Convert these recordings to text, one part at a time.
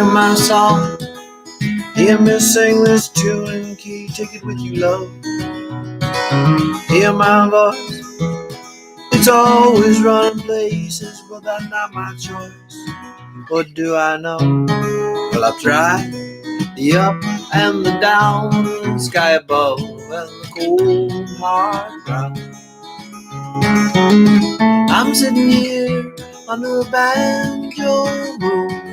Hear my song, hear me sing this tune in key. Take it with you, love. Hear my voice, it's always running places, but that's not my choice. What do I know? Well, I've tried the up and the down, the sky above and the cold hard ground. I'm sitting here under a banjo moon,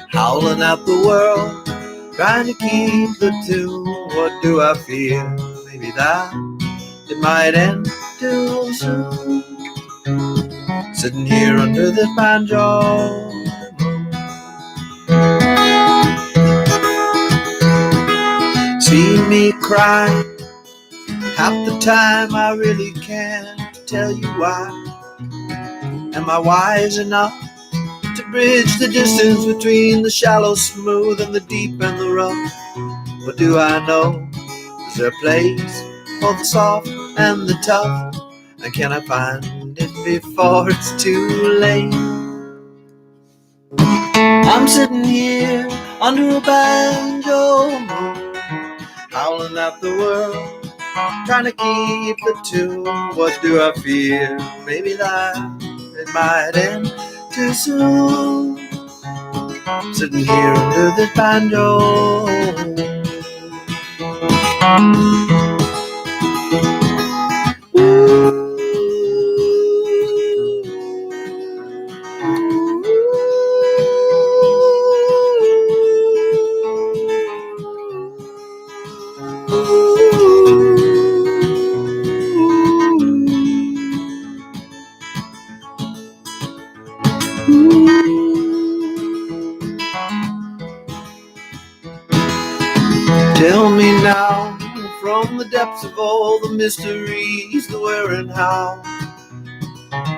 howling at the world, trying to keep the tune. What do I fear? Maybe that it might end too soon. Sitting here under the banjo moon. See me cry half the time, I really can't tell you why. Am I wise enough to bridge the distance between the shallow smooth and the deep and the rough? What do I know? Is there a place for the soft and the tough? And can I find it before it's too late? I'm sitting here under a banjo moon, howling at the world, trying to keep the tune. What do I fear? Maybe that it might end too soon. Sitting here under the banjo. Tell me now, from the depths of all the mysteries, the where and how,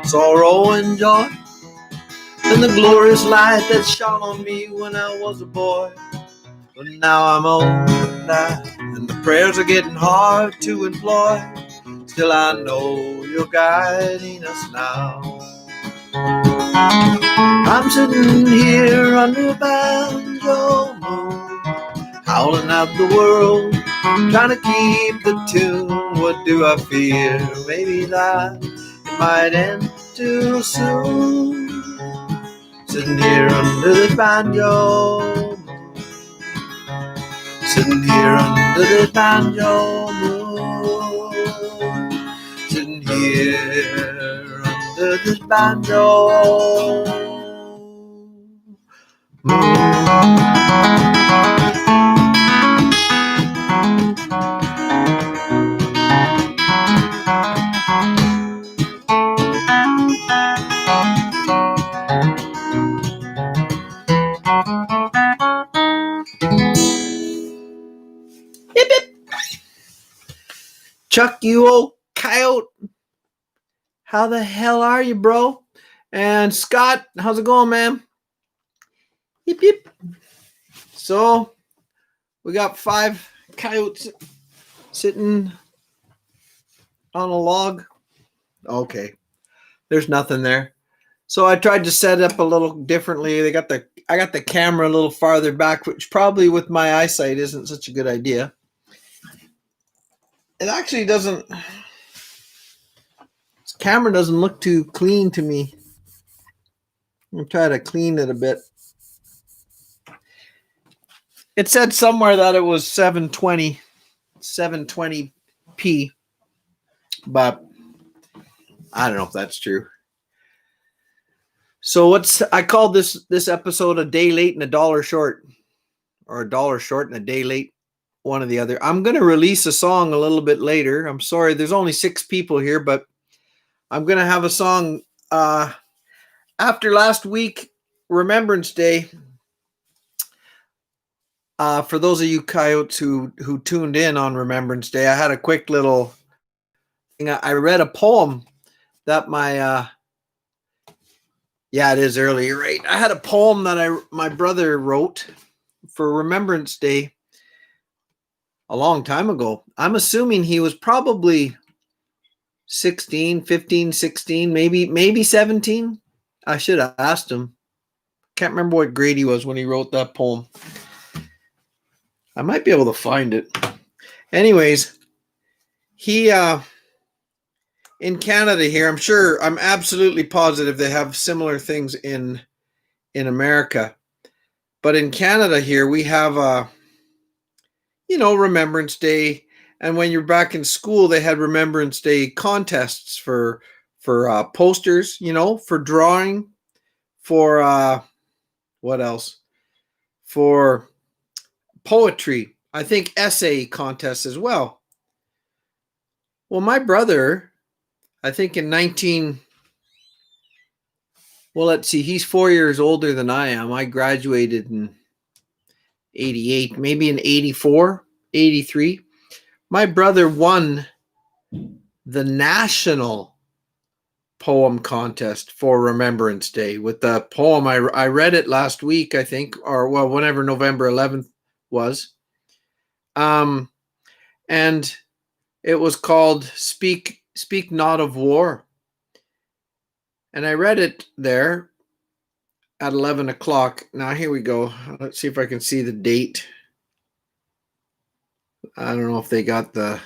sorrow and joy, and the glorious light that shone on me when I was a boy. But now I'm old and the prayers are getting hard to employ. Still I know you're guiding us now. I'm sitting here under a banjo moon, howling at the world, trying to keep the tune. What do I fear? Maybe that it might end too soon. Sitting here under the banjo moon, sitting here under the banjo moon, sitting here under this banjo moon. Hip, hip. Chuck, you old coyote. How the hell are you, bro? And Scott, how's it going, man? Yip, yip. So, we got 5 coyotes sitting on a log. Okay. There's nothing there. So I tried to set up a little differently. I got the camera a little farther back, which probably with my eyesight isn't such a good idea. It actually doesn't. This camera doesn't look too clean to me. I'm gonna try to clean it a bit. It said somewhere that it was 720p, but I don't know if that's true. So I called this episode a day late and a dollar short, or a dollar short and a day late, one or the other. I'm going to release a song a little bit later. I'm sorry, there's only 6 people here, but I'm going to have a song after last week, Remembrance Day. For those of you coyotes who tuned in on Remembrance Day, I had a quick little thing. I read a poem that my yeah, it is early, you're right. I had a poem that my brother wrote for Remembrance Day a long time ago. I'm assuming he was probably 16, 15, 16, maybe 17. I should have asked him. Can't remember what grade he was when he wrote that poem. I might be able to find it. Anyways, he in Canada here, I'm absolutely positive they have similar things in America. But in Canada here, we have Remembrance Day, and when you're back in school, they had Remembrance Day contests for posters, for drawing, for what else? For poetry. I think essay contests as well. Well, my brother, I think in let's see, he's 4 years older than I am. I graduated in 88, maybe in 84, 83. My brother won the national poem contest for Remembrance Day with the poem. I read it last week, I think, or whenever November 11th was. And it was called Speak Not of War. And I read it there at 11 o'clock. Now, here we go. Let's see if I can see the date. I don't know if they got the...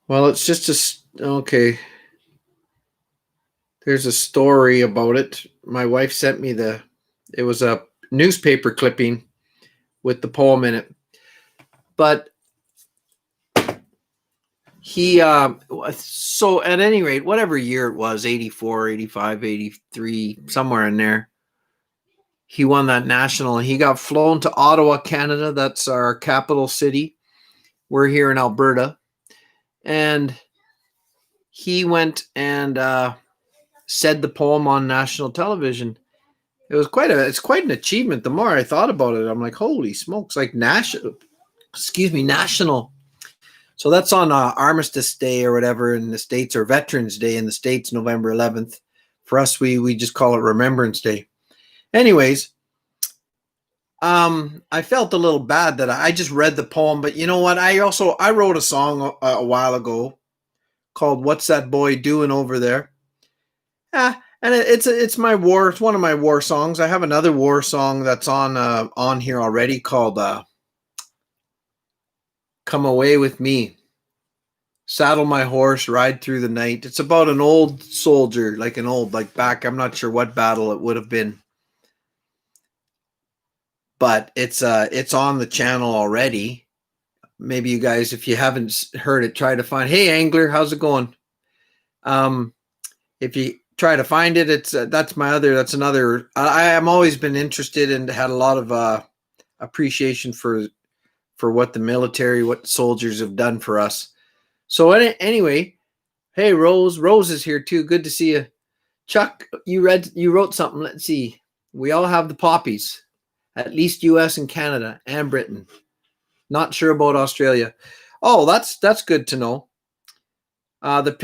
Well, it's just okay. There's a story about it. My wife sent me it was a newspaper clipping with the poem in it. But he, so at any rate, whatever year it was, 84, 85, 83, somewhere in there, he won that national, and he got flown to Ottawa, Canada. That's our capital city. We're here in Alberta. And he went and said the poem on national television. It's quite an achievement. The more I thought about it, I'm like, holy smokes, like national. So that's on Armistice Day or whatever in the States, or Veterans Day in the States, November 11th. For us, we just call it Remembrance Day. Anyways, I felt a little bad that I just read the poem, but you know what? I wrote a song a while ago called "What's That Boy Doing Over There?" And it's my war. It's one of my war songs. I have another war song that's on here already called "Come Away with Me." Saddle my horse, ride through the night. It's about an old soldier, like back. I'm not sure what battle it would have been, but it's on the channel already. Maybe you guys, if you haven't heard it, try to find. Hey, Angler, how's it going? If you try to find it, it's that's another. I am always been interested and had a lot of appreciation for what the military, what soldiers have done for us. So anyway, hey, Rose is here too. Good to see you. Chuck, you wrote something. Let's see. We all have the poppies, at least US and Canada and Britain. Not sure about Australia. Oh, that's good to know. The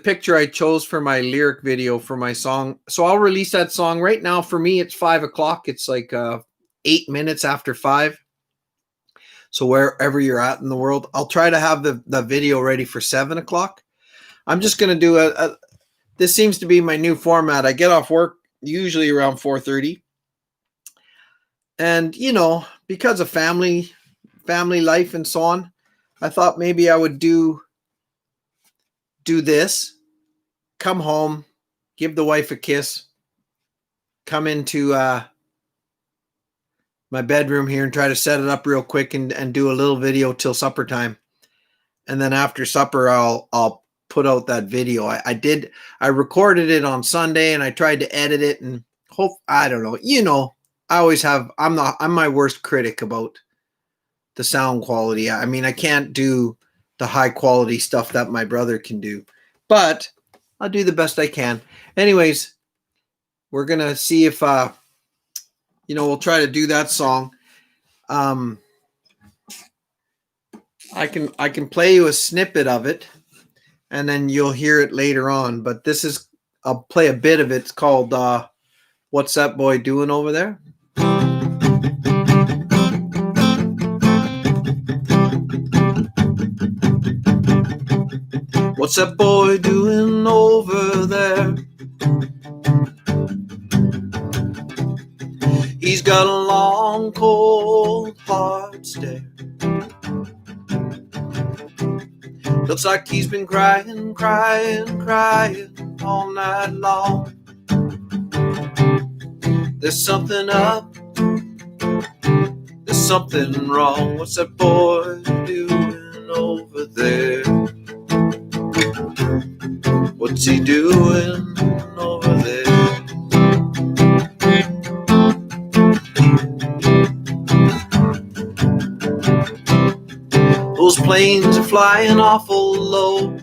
picture I chose for my lyric video for my song. So I'll release that song right now. For me, it's 5 o'clock. It's like 8 minutes after 5. So wherever you're at in the world, I'll try to have the video ready for 7 o'clock. I'm just going to do this seems to be my new format. I get off work usually around 4:30. And, because of family life and so on, I thought maybe I would do this, come home, give the wife a kiss, come into my bedroom here and try to set it up real quick and do a little video till supper time. And then after supper, I'll put out that video. I recorded it on Sunday and I tried to edit it and I don't know. I always have, I'm my worst critic about the sound quality. I mean, I can't do the high quality stuff that my brother can do, but I'll do the best I can. Anyways, we're going to see if, we'll try to do that song. I can play you a snippet of it and then you'll hear it later on, but I'll play a bit of it. It's called, What's That Boy Doing Over There? What's that boy doing over there? He's got a long, cold, hard stare. Looks like he's been crying, crying, crying all night long. There's something up, there's something wrong. What's that boy doing over there? What's he doing over there? Those planes are flying awful low.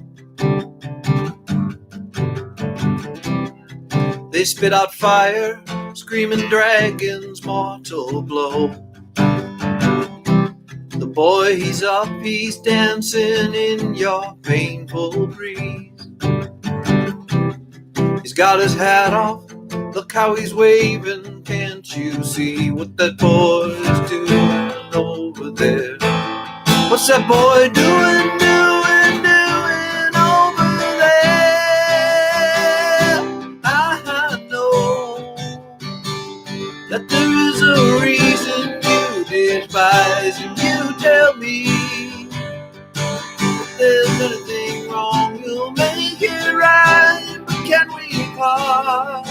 They spit out fire, screaming dragons, mortal blow. The boy, he's up, he's dancing in your painful breeze. He's got his hat off, look how he's waving, can't you see what that boy's doing over there? What's that boy doing over there? I know that there is a reason you despise him. You tell me if there's anything wrong, you'll make it right. But can we part?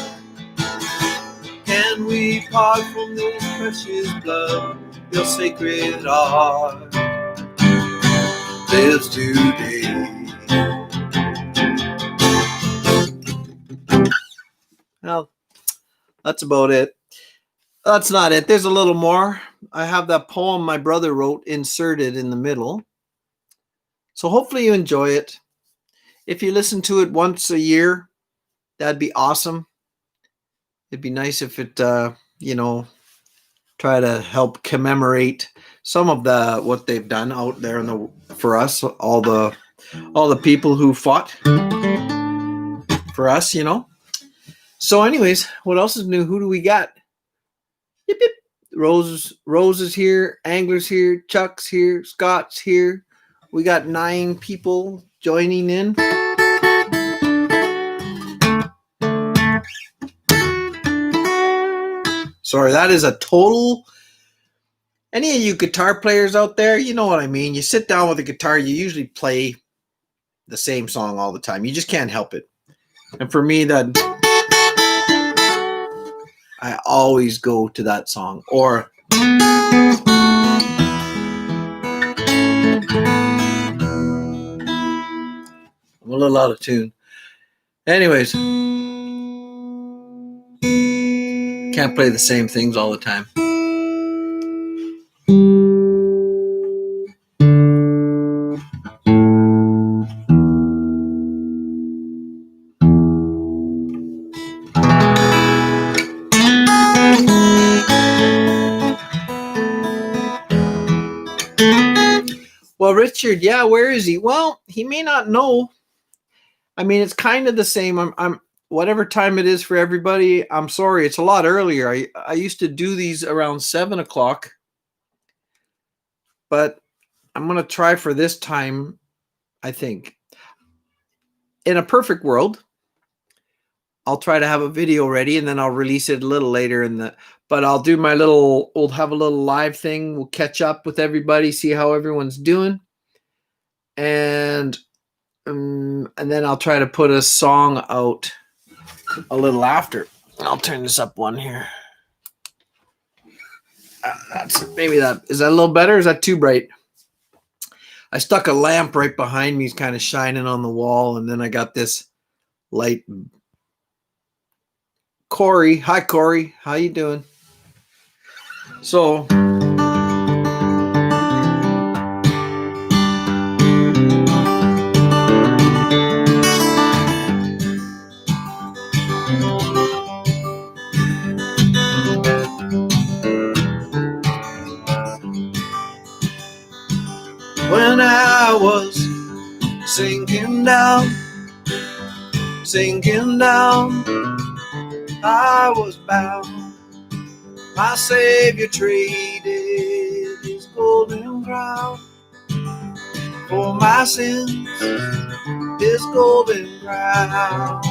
Can we part from this precious blood? Your sacred heart lives today. Well, that's about it. That's not it. There's a little more. I have that poem my brother wrote inserted in the middle. So hopefully you enjoy it. If you listen to it once a year, that'd be awesome. It'd be nice if it, try to help commemorate some of what they've done out there for us, all the people who fought for us, So anyways, what else is new? Who do we got? Yip, yip. Rose is here, Angler's here, Chuck's here, Scott's here. We got 9 people joining in. Sorry, that is a total... Any of you guitar players out there, you know what I mean. You sit down with a guitar, you usually play the same song all the time. You just can't help it. And for me, I always go to that song. Or I'm a little out of tune. Anyways, can't play the same things all the time. Well, Richard, yeah, where is he? Well, he may not know. I mean, it's kind of the same. I'm whatever time it is for everybody. I'm sorry, it's a lot earlier. I used to do these around 7 o'clock, but I'm gonna try for this time. I think in a perfect world, I'll try to have a video ready and then I'll release it a little later but I'll do we'll have a little live thing. We'll catch up with everybody, see how everyone's doing. And then I'll try to put a song out a little after. I'll turn this up one here. Is that a little better? Or is that too bright? I stuck a lamp right behind me. It's kind of shining on the wall. And then I got this light. Corey. Hi, Corey. How you doing? So... when I was sinking down, I was bound. My Savior traded his golden crown for my sins his golden crown.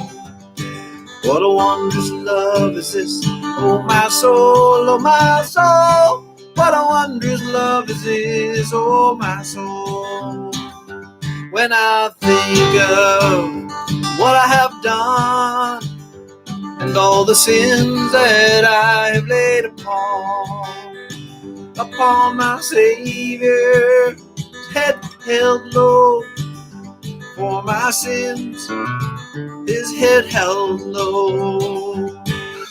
What a wondrous love is this, oh my soul, oh my soul. What a wondrous love is this, oh my soul. When I think of what I have done and all the sins that I have laid upon my Savior, head held low for my sins, his head held low.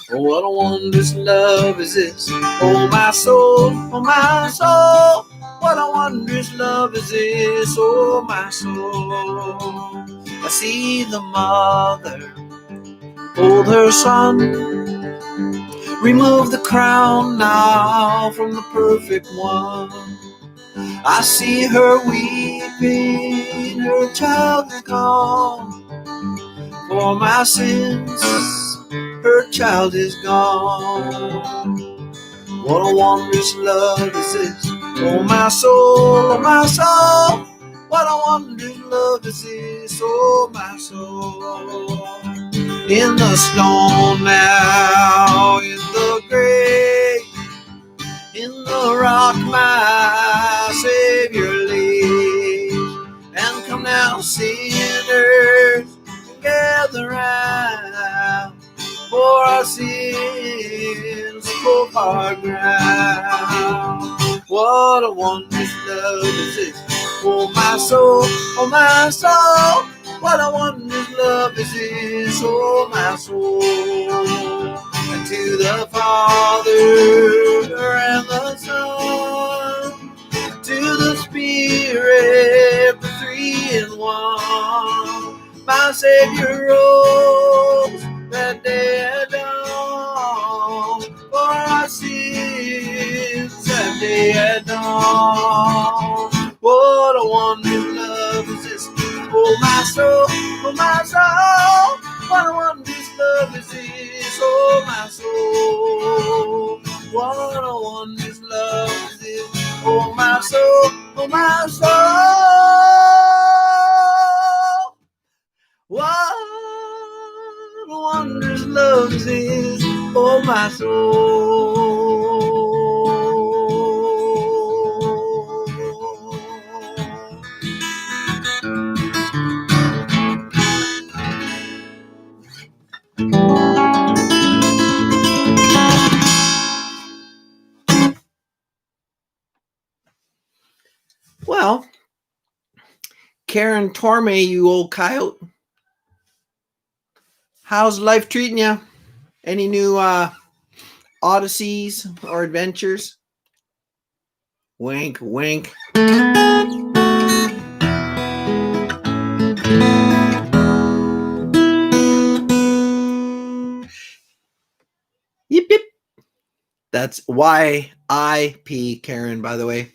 Oh, what a wondrous love is this, oh my soul, oh my soul. What a wondrous love is this, oh my soul. I see the mother hold her son, remove the crown now from the perfect one. I see her weeping, her child is gone. For my sins, her child is gone. What a wondrous love is this, oh my soul, oh my soul. What a wondrous love is this, oh my soul. In the stone now, in the grave, in the rock my Savior lays. And come now, sinners, gather round, for our sins for our ground. What a wondrous love is this, oh my soul, oh my soul. What a wondrous love is this, oh my soul. And to the Father and the Son, to the Spirit, the three in one. My Savior rose that day at dawn, for our sins that day at dawn. What a wondrous love is this, oh my soul, oh my soul. What a wondrous love is this, oh my soul. What a wondrous love is this, oh my soul, oh my soul. What a wondrous love is this, oh my soul. Well, Karen Torme, you old coyote. How's life treating you? Any new odysseys or adventures? Wink, wink. Yip, yip. That's YIP, Karen, by the way.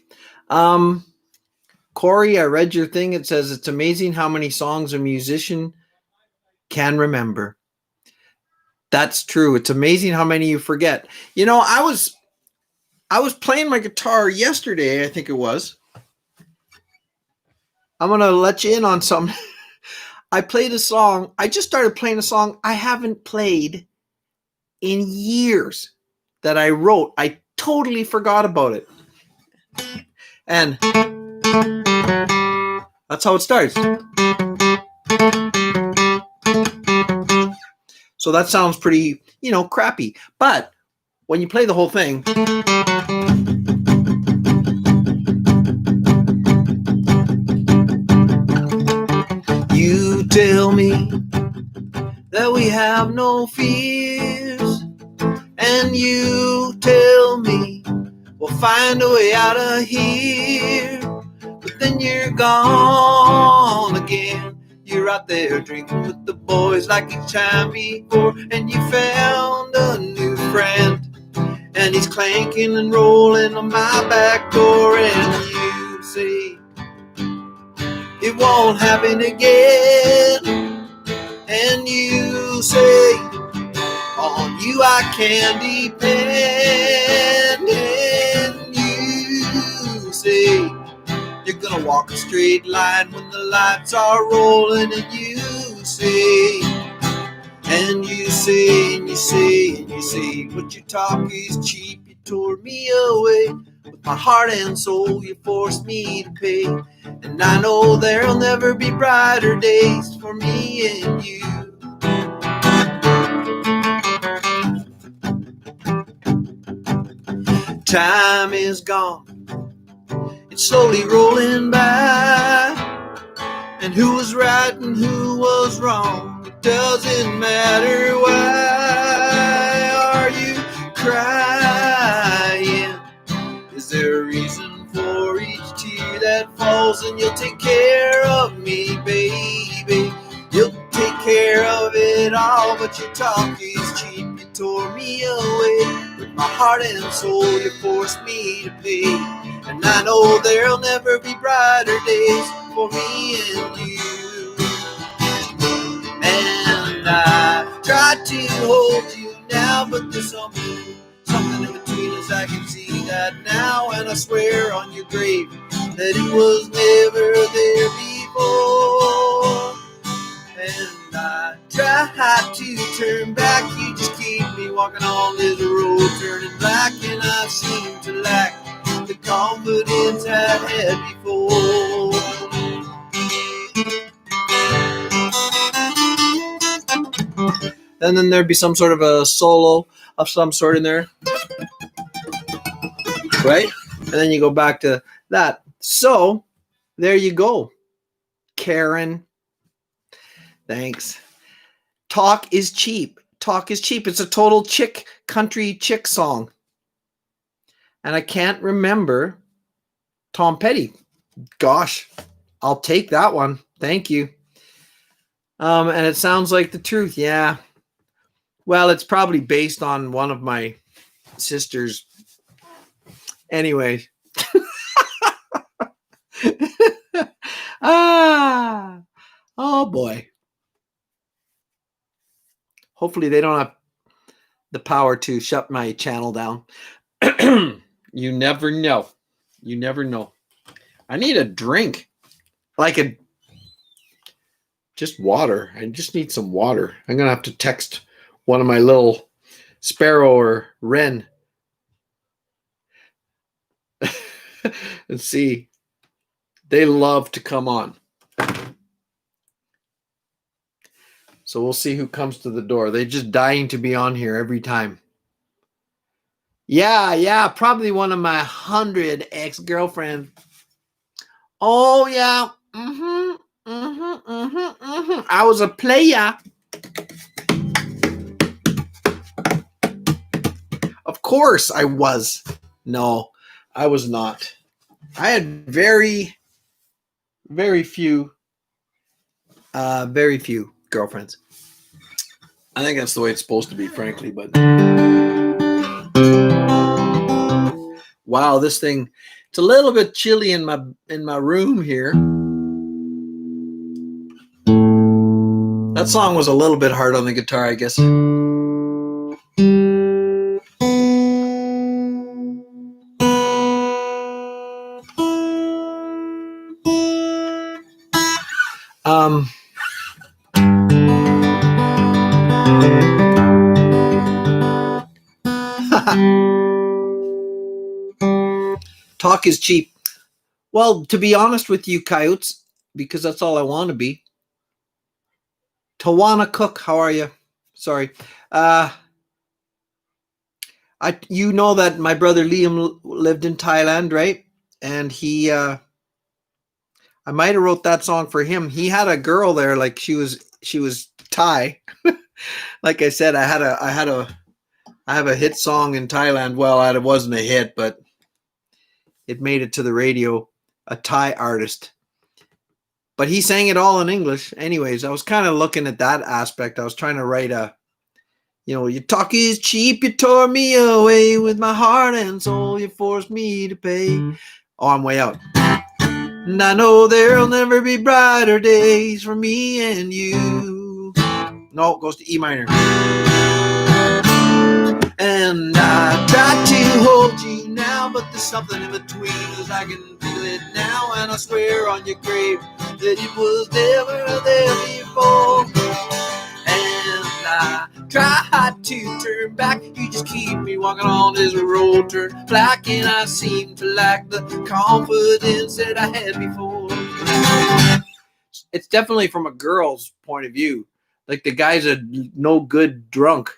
Corey, I read your thing. It says it's amazing how many songs a musician can remember. That's true. It's amazing how many you forget. You know, I was playing my guitar yesterday, I think it was. I'm going to let you in on something. I played a song. I just started playing a song I haven't played in years that I wrote. I totally forgot about it. And that's how it starts. So that sounds pretty, crappy. But when you play the whole thing, you tell me that we have no fears, and you tell me we'll find a way out of here. But then you're gone again. You're out there drinking with the boys like each time before, and you found a new friend, and he's clanking and rolling on my back door, and you say it won't happen again, and you say on you I can depend, and you say you're gonna walk a straight line when the lights are rolling and you say, and you say, and you say, and you say, but your talk is cheap, you tore me away. With my heart and soul, you forced me to pay. And I know there'll never be brighter days for me and you. Time is gone, it's slowly rolling by. And who was right and who was wrong, it doesn't matter. Why are you crying? Is there a reason for each tear that falls? And you'll take care of me, baby. You'll take care of it all, but your talk is cheap. You tore me away. With my heart and soul, you forced me to pay. And I know there'll never be brighter days for me and you. And I tried to hold you now, but there's something in between us. I can see that now, and I swear on your grave that it was never there before. And I tried to turn back, you just keep me walking on this road turning black, and I seem to lack the confidence I had before. And then there'd be some sort of a solo of some sort in there, right? And then you go back to that. So there you go, Karen. Thanks. Talk is cheap. Talk is cheap. It's a total country chick song. And I can't remember Tom Petty. Gosh, I'll take that one. Thank you. And it sounds like the truth. Yeah. Well, it's probably based on one of my sisters. Anyway. Oh boy. Hopefully they don't have the power to shut my channel down. You never know. You never know. I need a drink. Just water. I just need some water. I'm going to have to text one of my little sparrow or wren and see. They love to come on. So we'll see who comes to the door. They're just dying to be on here every time. Yeah, probably one of my 100 ex-girlfriends. Oh, yeah. I was a player. Of course I was. No, I was not. I had very few girlfriends. I think that's the way it's supposed to be, frankly, but wow, this thing, it's a little bit chilly in my room here. That song was a little bit hard on the guitar, I guess. Talk is cheap. Well, to be honest with you, coyotes, because that's all I want to be. Tawana Cook, how are you? Sorry. You know that my brother Liam lived in Thailand, right? And he, I might have wrote that song for him. He had a girl there, like she was Thai. Like I said, I have a hit song in Thailand. Well, it wasn't a hit, but it made it to the radio. A Thai artist. But he sang it all in English. Anyways, I was kind of looking at that aspect. I was trying to write your talk is cheap. You tore me away with my heart and soul. You forced me to pay. Oh, I'm way out. And I know there'll never be brighter days for me and you. No, it goes to E minor. And I tried to hold you now, but there's something in between us. I can feel it now, and I swear on your grave that it was never there before. And I tried to turn back, you just keep me walking on this road turned black, and I seem to lack the confidence that I had before. It's definitely from a girl's point of view. Like, the guy's a no good drunk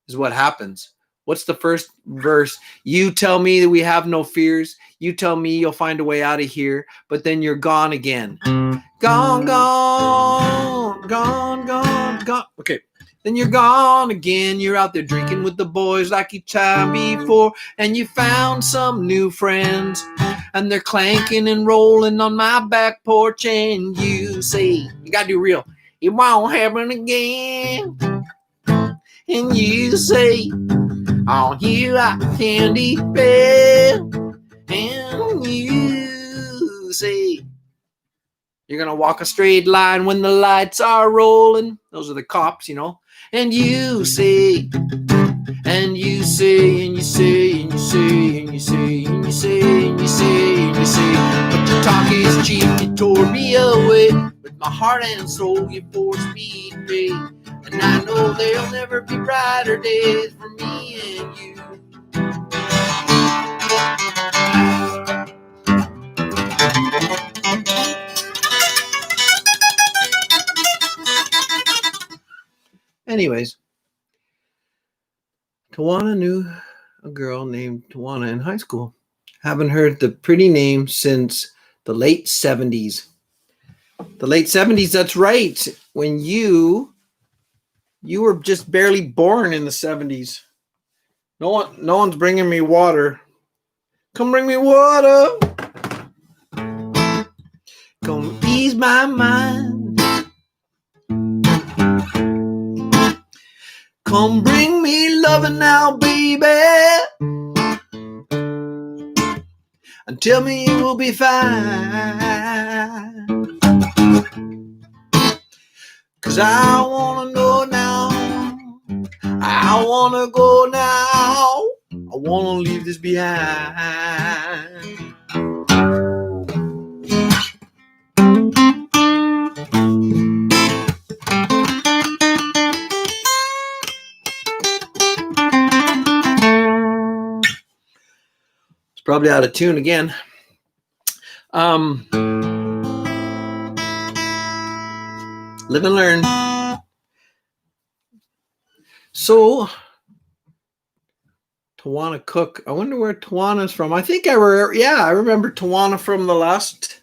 is what happens. What's the first verse? You tell me that we have no fears. You tell me you'll find a way out of here, but then you're gone again. Gone, gone, gone, gone, gone. Okay. Then you're gone again. You're out there drinking with the boys like each time before, and you found some new friends, and they're clanking and rolling on my back porch, and you say, you gotta do real, it won't happen again. And you say, on you I candy bell. And you say, you're gonna walk a straight line when the lights are rolling. Those are the cops, you know. And you say, and you say, and you say, and you say, and you say, and you say, and you say, and you say, but your talk is cheap, you tore me away. With my heart and soul, you forced me to pay. And I know there'll never be brighter days for me and you. Anyways, Tawana knew a girl named Tawana in high school. Haven't heard the pretty name since the late 70s. The late 70s, that's right. When you were just barely born in the 70s. No one's bringing me water. Come bring me water. Come ease my mind. Come bring me loving now, baby. And tell me you will be fine. 'Cause I wanna know now. I wanna go now. I wanna leave this behind. It's probably out of tune again. Live and learn. So, Tawana Cook. I wonder where Tawana's from. I think I remember Tawana from the last.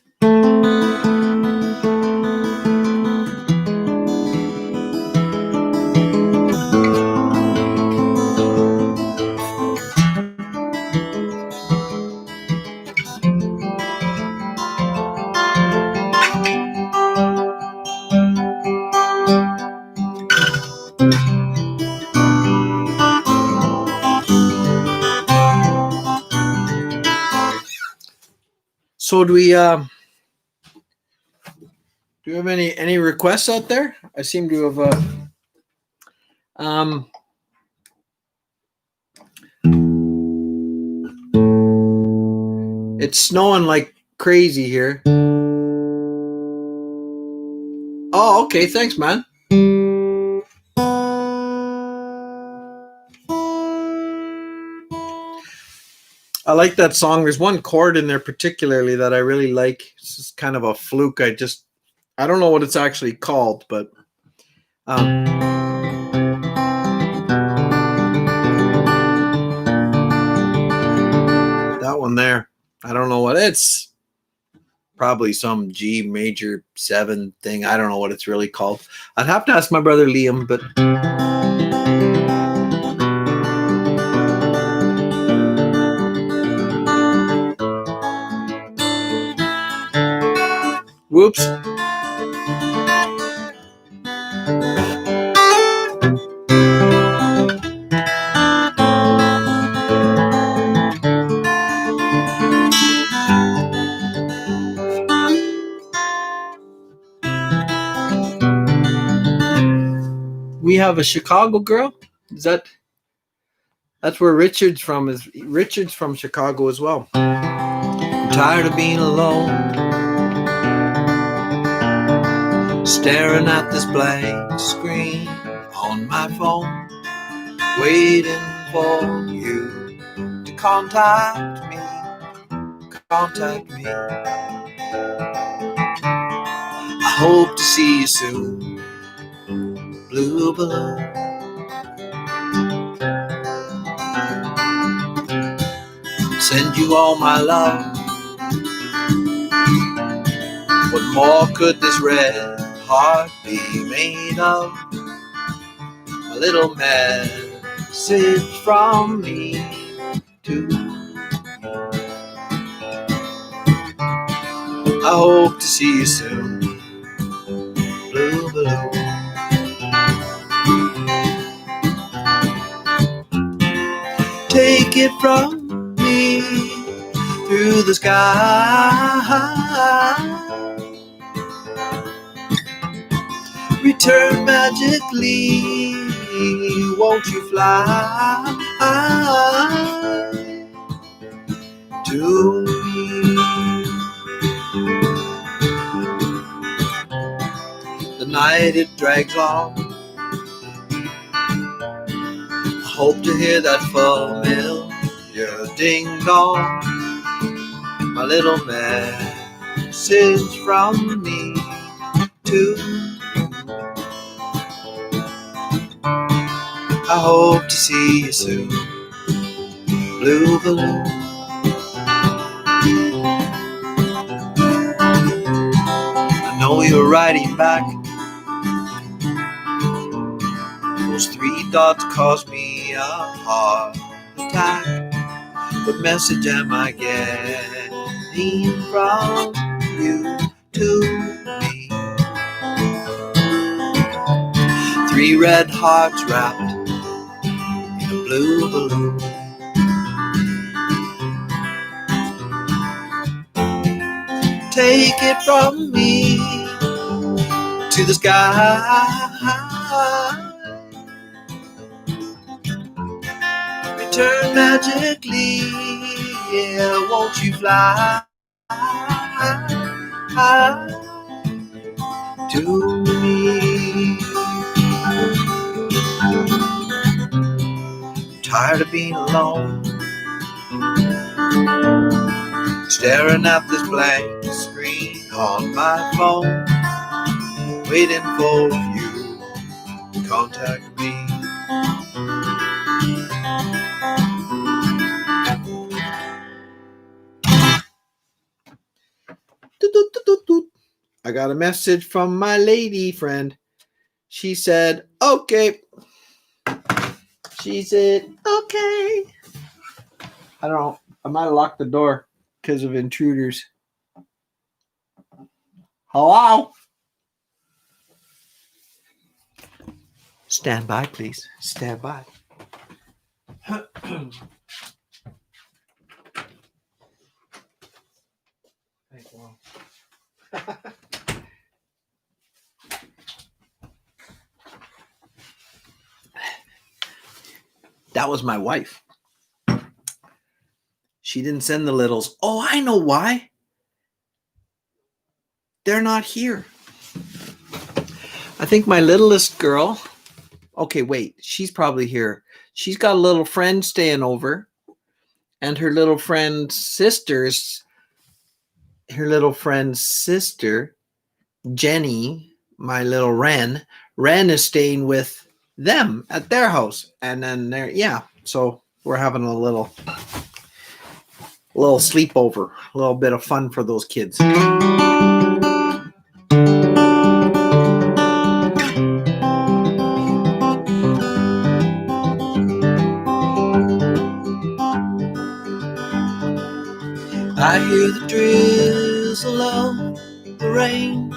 So do we have any requests out there? I seem to have it's snowing like crazy here. Oh, okay, thanks, man. I like that song. There's one chord in there particularly that I really like. It's just kind of a fluke. I don't know what it's actually called, but that one there. I don't know what it's. Probably some G major 7 thing. I don't know what it's really called. I'd have to ask my brother Liam, but whoops. We have a Chicago girl. Is that That's where Richard's from. Richard's from Chicago as well. I'm tired of being alone, staring at this blank screen on my phone, waiting for you to contact me. Contact me. I hope to see you soon. Blue balloon. Send you all my love. What more could this red heart be made of? A little message from me to you. I hope to see you soon. Blue balloon. Take it from me through the sky. Return magically, won't you fly to me? The night it drags on. I hope to hear that familiar ding dong. My little message from me to you. I hope to see you soon. Blue balloon. I know you're writing back. Those 3 dots caused me a heart attack. What message am I getting from you to me? 3 red hearts wrapped in a blue balloon. Take it from me to the sky. Return magically, yeah, won't you fly to me? Tired of being alone, staring at this blank screen on my phone, waiting for you to contact me. I got a message from my lady friend. She said, okay. She said, okay. I don't know. I might have locked the door because of intruders. Hello? Stand by, please. Stand by. That was my wife. She didn't send the littles. Oh, I know why. They're not here. I think my littlest girl. Okay, wait. She's probably here. She's got a little friend staying over. And her little friend's sister, Jenny, my little Ren is staying with them at their house. And then so we're having a little sleepover, a little bit of fun for those kids. I hear the drizzle of the rain,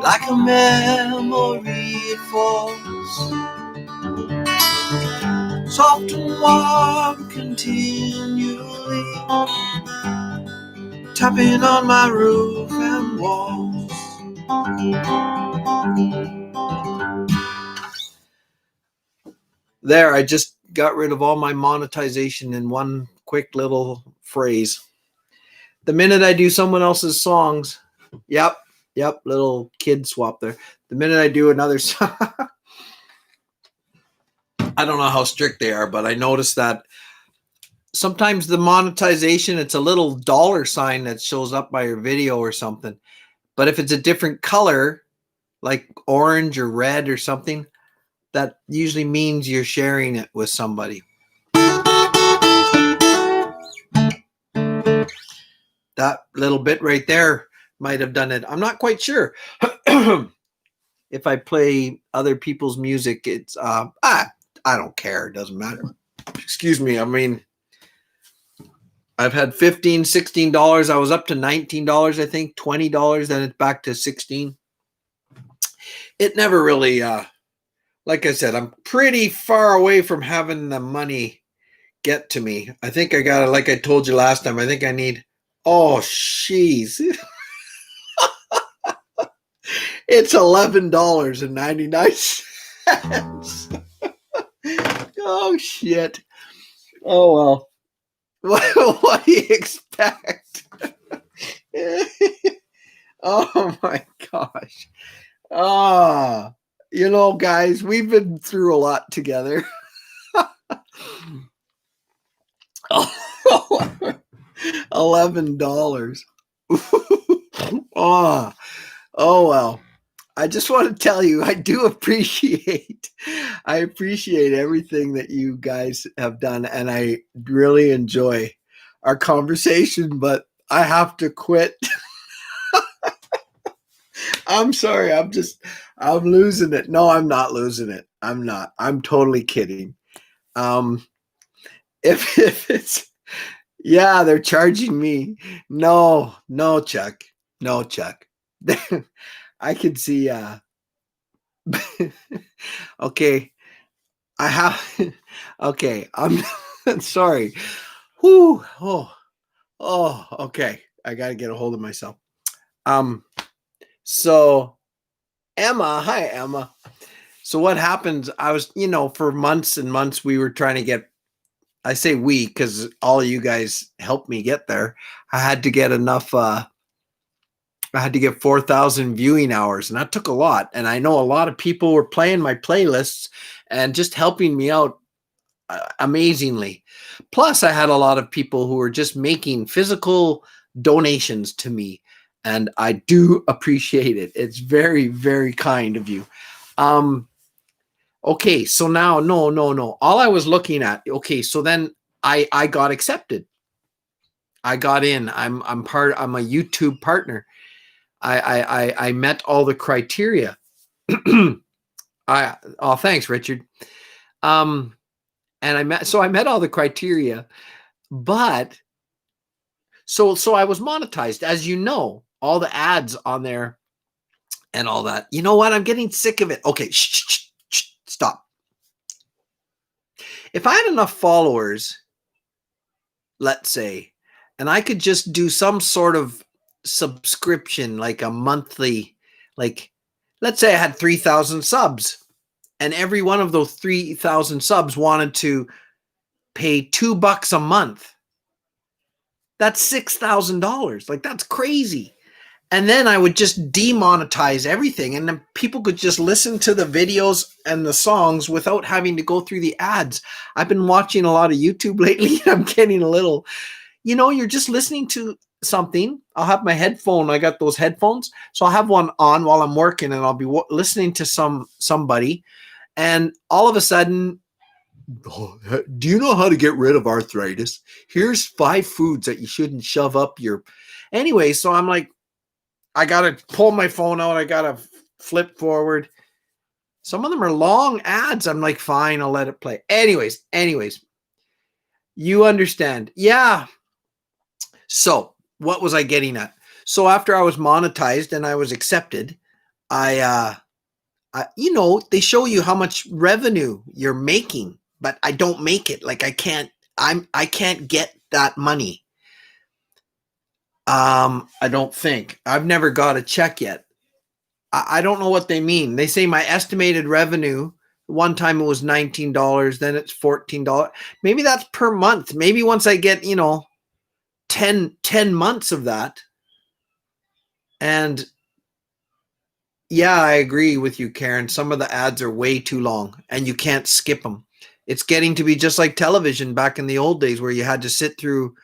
like a memory it falls, soft and warm continually, tapping on my roof and walls. There, I just got rid of all my monetization in one quick little phrase. The minute I do someone else's songs, yep, little kid swap there. The minute I do another song, I don't know how strict they are, but I noticed that sometimes the monetization, it's a little dollar sign that shows up by your video or something. But if it's a different color, like orange or red or something, that usually means you're sharing it with somebody. That little bit right there might have done it. I'm not quite sure. If I play other people's music, it's I don't care. It doesn't matter. Excuse me. I mean, I've had $15, $16. I was up to $19, I think, $20, then it's back to 16. It never really like I said, I'm pretty far away from having the money get to me. I think I got it, like I told you last time. I think I need, oh, jeez. It's $11.99. Oh, shit. Oh, well. What do you expect? Oh, my gosh. Ah, guys, we've been through a lot together. $11. Oh, well. I just want to tell you, I appreciate everything that you guys have done, and I really enjoy our conversation, but I have to quit. I'm sorry. I'm losing it. No, I'm not losing it. I'm not. I'm totally kidding. If it's, yeah, they're charging me. No, Chuck. No, Chuck. I could see, okay. I have, okay. I'm sorry. Whew. Okay. I got to get a hold of myself. So Emma, hi, Emma. So what happens, I was, for months and months, we were trying to get, I say we, because all of you guys helped me get there. I had to get enough, I had to get 4,000 viewing hours, and that took a lot. And I know a lot of people were playing my playlists and just helping me out amazingly. Plus, I had a lot of people who were just making physical donations to me, and I do appreciate it. It's very, very kind of you. Okay, so now, no. All I was looking at, okay, so then I got accepted. I got in. I'm a YouTube partner. I met all the criteria. Thanks, Richard. And I met all the criteria, but so I was monetized, as you know, all the ads on there and all that. You know what? I'm getting sick of it. Okay, stop. If I had enough followers, let's say, and I could just do some sort of subscription, like a monthly, like, let's say I had 3,000 subs, and every one of those 3,000 subs wanted to pay $2 a month. That's $6,000. Like, that's crazy. And then I would just demonetize everything, and then people could just listen to the videos and the songs without having to go through the ads. I've been watching a lot of YouTube lately. I'm getting a little, you're just listening to something. I'll have my headphone. I got those headphones. So I'll have one on while I'm working, and I'll be listening to somebody. And all of a sudden, do you know how to get rid of arthritis? Here's 5 foods that you shouldn't shove up your... Anyway, so I'm like, I got to pull my phone out. I got to flip forward. Some of them are long ads. I'm like, fine, I'll let it play. Anyways, you understand. Yeah. So what was I getting at? So after I was monetized and I was accepted, they show you how much revenue you're making, but I don't make it. Like I can't get that money. I don't think. I've never got a check yet. I don't know what they mean. They say my estimated revenue One time it was $19, then it's $14. Maybe that's per month. Maybe once I get, 10 months of that. And yeah, I agree with you, Karen. Some of the ads are way too long and you can't skip them. It's getting to be just like television back in the old days where you had to sit through,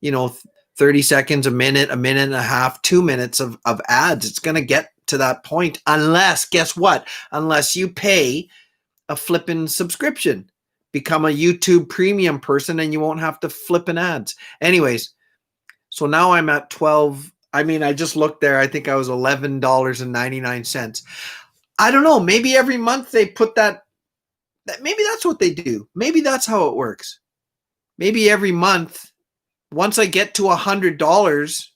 30 seconds, a minute and a half, 2 minutes of ads. It's going to get to that point unless, guess what? Unless you pay a flipping subscription, become a YouTube premium person, and you won't have to flipping ads. Anyways, so now I'm at 12. I mean, I just looked there. I think I was $11.99. I don't know. Maybe every month they put that. Maybe that's what they do. Maybe that's how it works. Maybe every month, once I get to $100,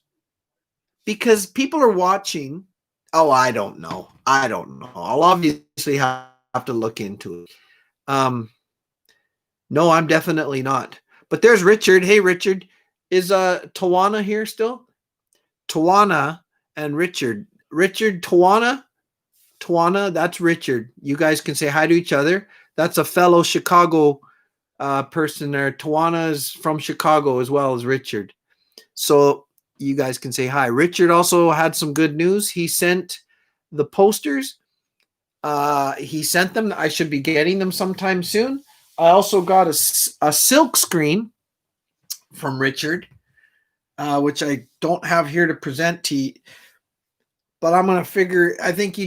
because people are watching. Oh, I don't know. I'll obviously have to look into it. No, I'm definitely not. But there's Richard. Hey, Richard. Is Tawana here still? Tawana and Richard. Richard, Tawana, that's Richard. You guys can say hi to each other. That's a fellow Chicago person there. Tawana is from Chicago as well as Richard. So you guys can say hi. Richard also had some good news. He sent the posters. He sent them. I should be getting them sometime soon. I also got a silk screen from Richard, which I don't have here to present to you. But I'm going to figure, I think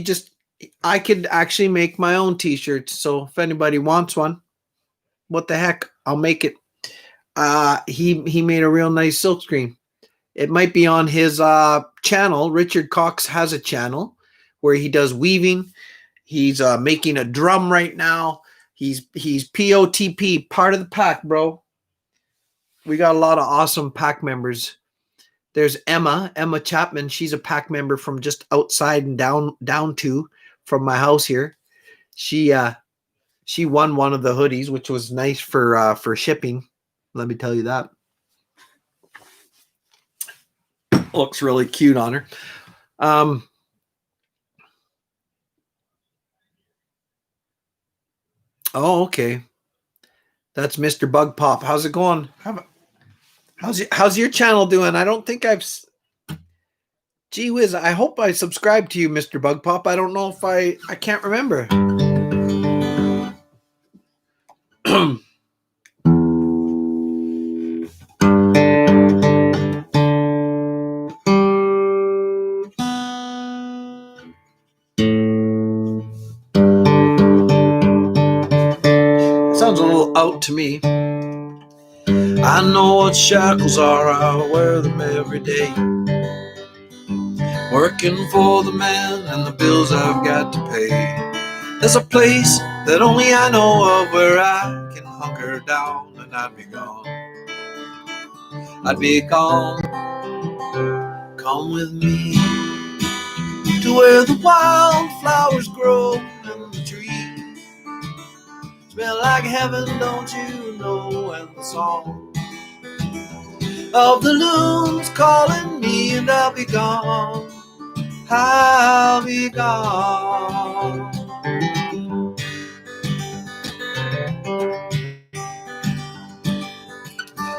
I could actually make my own t-shirts. So if anybody wants one, what the heck, I'll make it. He made a real nice silk screen. It might be on his channel. Richard Cox has a channel where he does weaving. He's making a drum right now. He's POTP, part of the pack, bro. We got a lot of awesome pack members. There's Emma Chapman. She's a pack member from just outside and down to from my house here. She won one of the hoodies, which was nice for shipping. Let me tell you that. Looks really cute on her. Oh, okay. That's Mr. Bug Pop. How's it going? How's your channel doing? I don't think I've. Gee whiz! I hope I subscribed to you, Mr. Bug Pop. I don't know if I can't remember. Sounds a little out to me. I know what shackles are. I wear them every day. Working for the man and the bills I've got to pay. There's a place that only I know of where I can hunker down and I'd be gone. I'd be gone. Come with me to where the wildflowers grow and the trees smell like heaven, don't you know? And the song of the loons calling me, and I'll be gone. I'll be gone.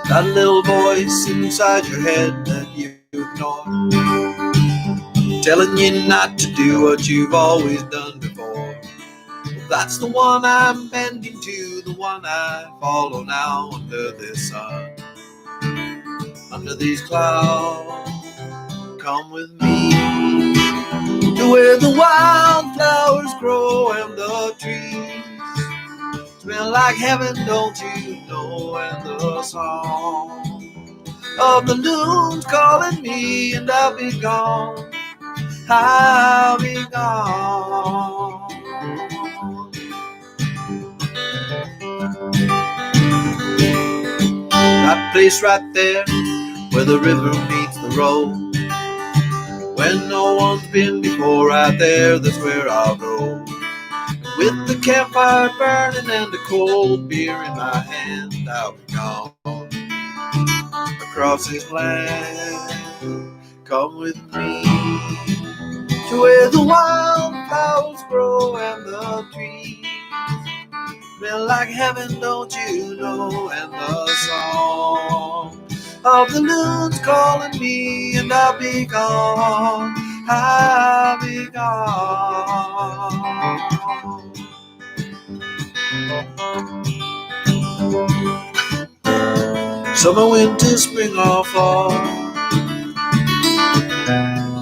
That little voice inside your head that you ignore, telling you not to do what you've always done before. Well, that's the one I'm bending to, the one I follow now under this sun, under these clouds. Come with me to where the wildflowers grow and the trees smell like heaven, don't you know? And the song of the loons calling me, and I'll be gone. I'll be gone. That place right there where the river meets the road, when no one's been before, right there, that's where I'll go. With the campfire burning and a cold beer in my hand, I'll be gone. Across this land, come with me to where the wildflowers grow and the trees Smell like heaven, don't you know? And the song of the loon's calling me, and I'll be gone. I'll be gone. Summer, winter, spring, or fall,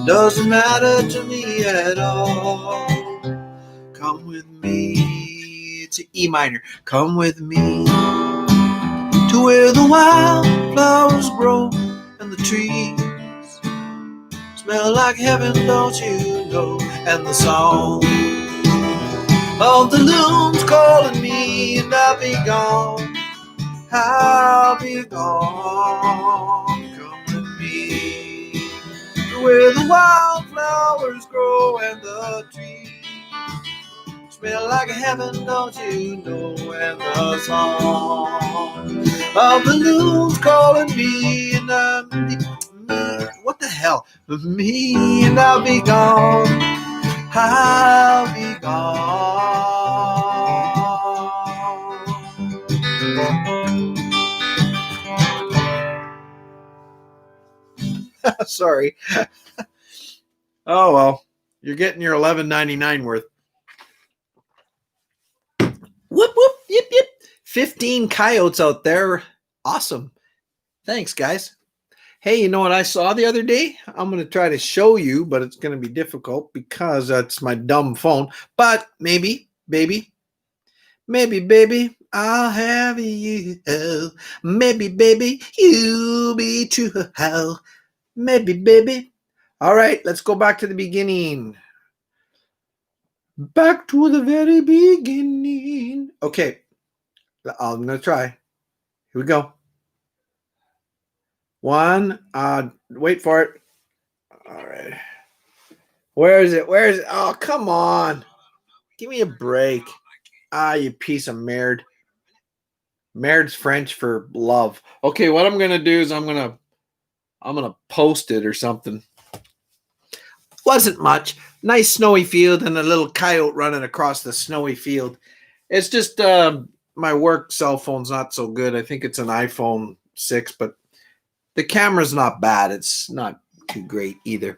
doesn't matter to me at all. Come with me. It's an E minor. Come with me to where the wild flowers grow and the trees smell like heaven, don't you know? And the song of the loon's calling me, and I'll be gone. I'll be gone. Come with me to where the wildflowers grow and the trees smell like heaven, don't you know? And the song of the loon's calling me, and what the hell? Me, and I'll be gone. I'll be gone. Sorry. Oh well, you're getting your $11.99 worth. Whoop whoop, yip yip. 15 coyotes out there. Awesome. Thanks, guys. Hey, you know what I saw the other day? I'm going to try to show you, but it's going to be difficult because that's my dumb phone. But maybe, baby, I'll have you. Oh, maybe, baby, you'll be true. Oh, maybe, baby. All right, let's go back to the beginning. Back to the very beginning. Okay, I'm going to try. Here we go. One, wait for it. All right. Where is it? Where is it? Oh, come on. Give me a break. Ah, you piece of merde. Merde's French for love. Okay, what I'm going to do is I'm going to post it or something. Wasn't much. Nice snowy field and a little coyote running across the snowy field. It's just my work cell phone's not so good. I think it's an iPhone 6, but the camera's not bad. It's not too great either.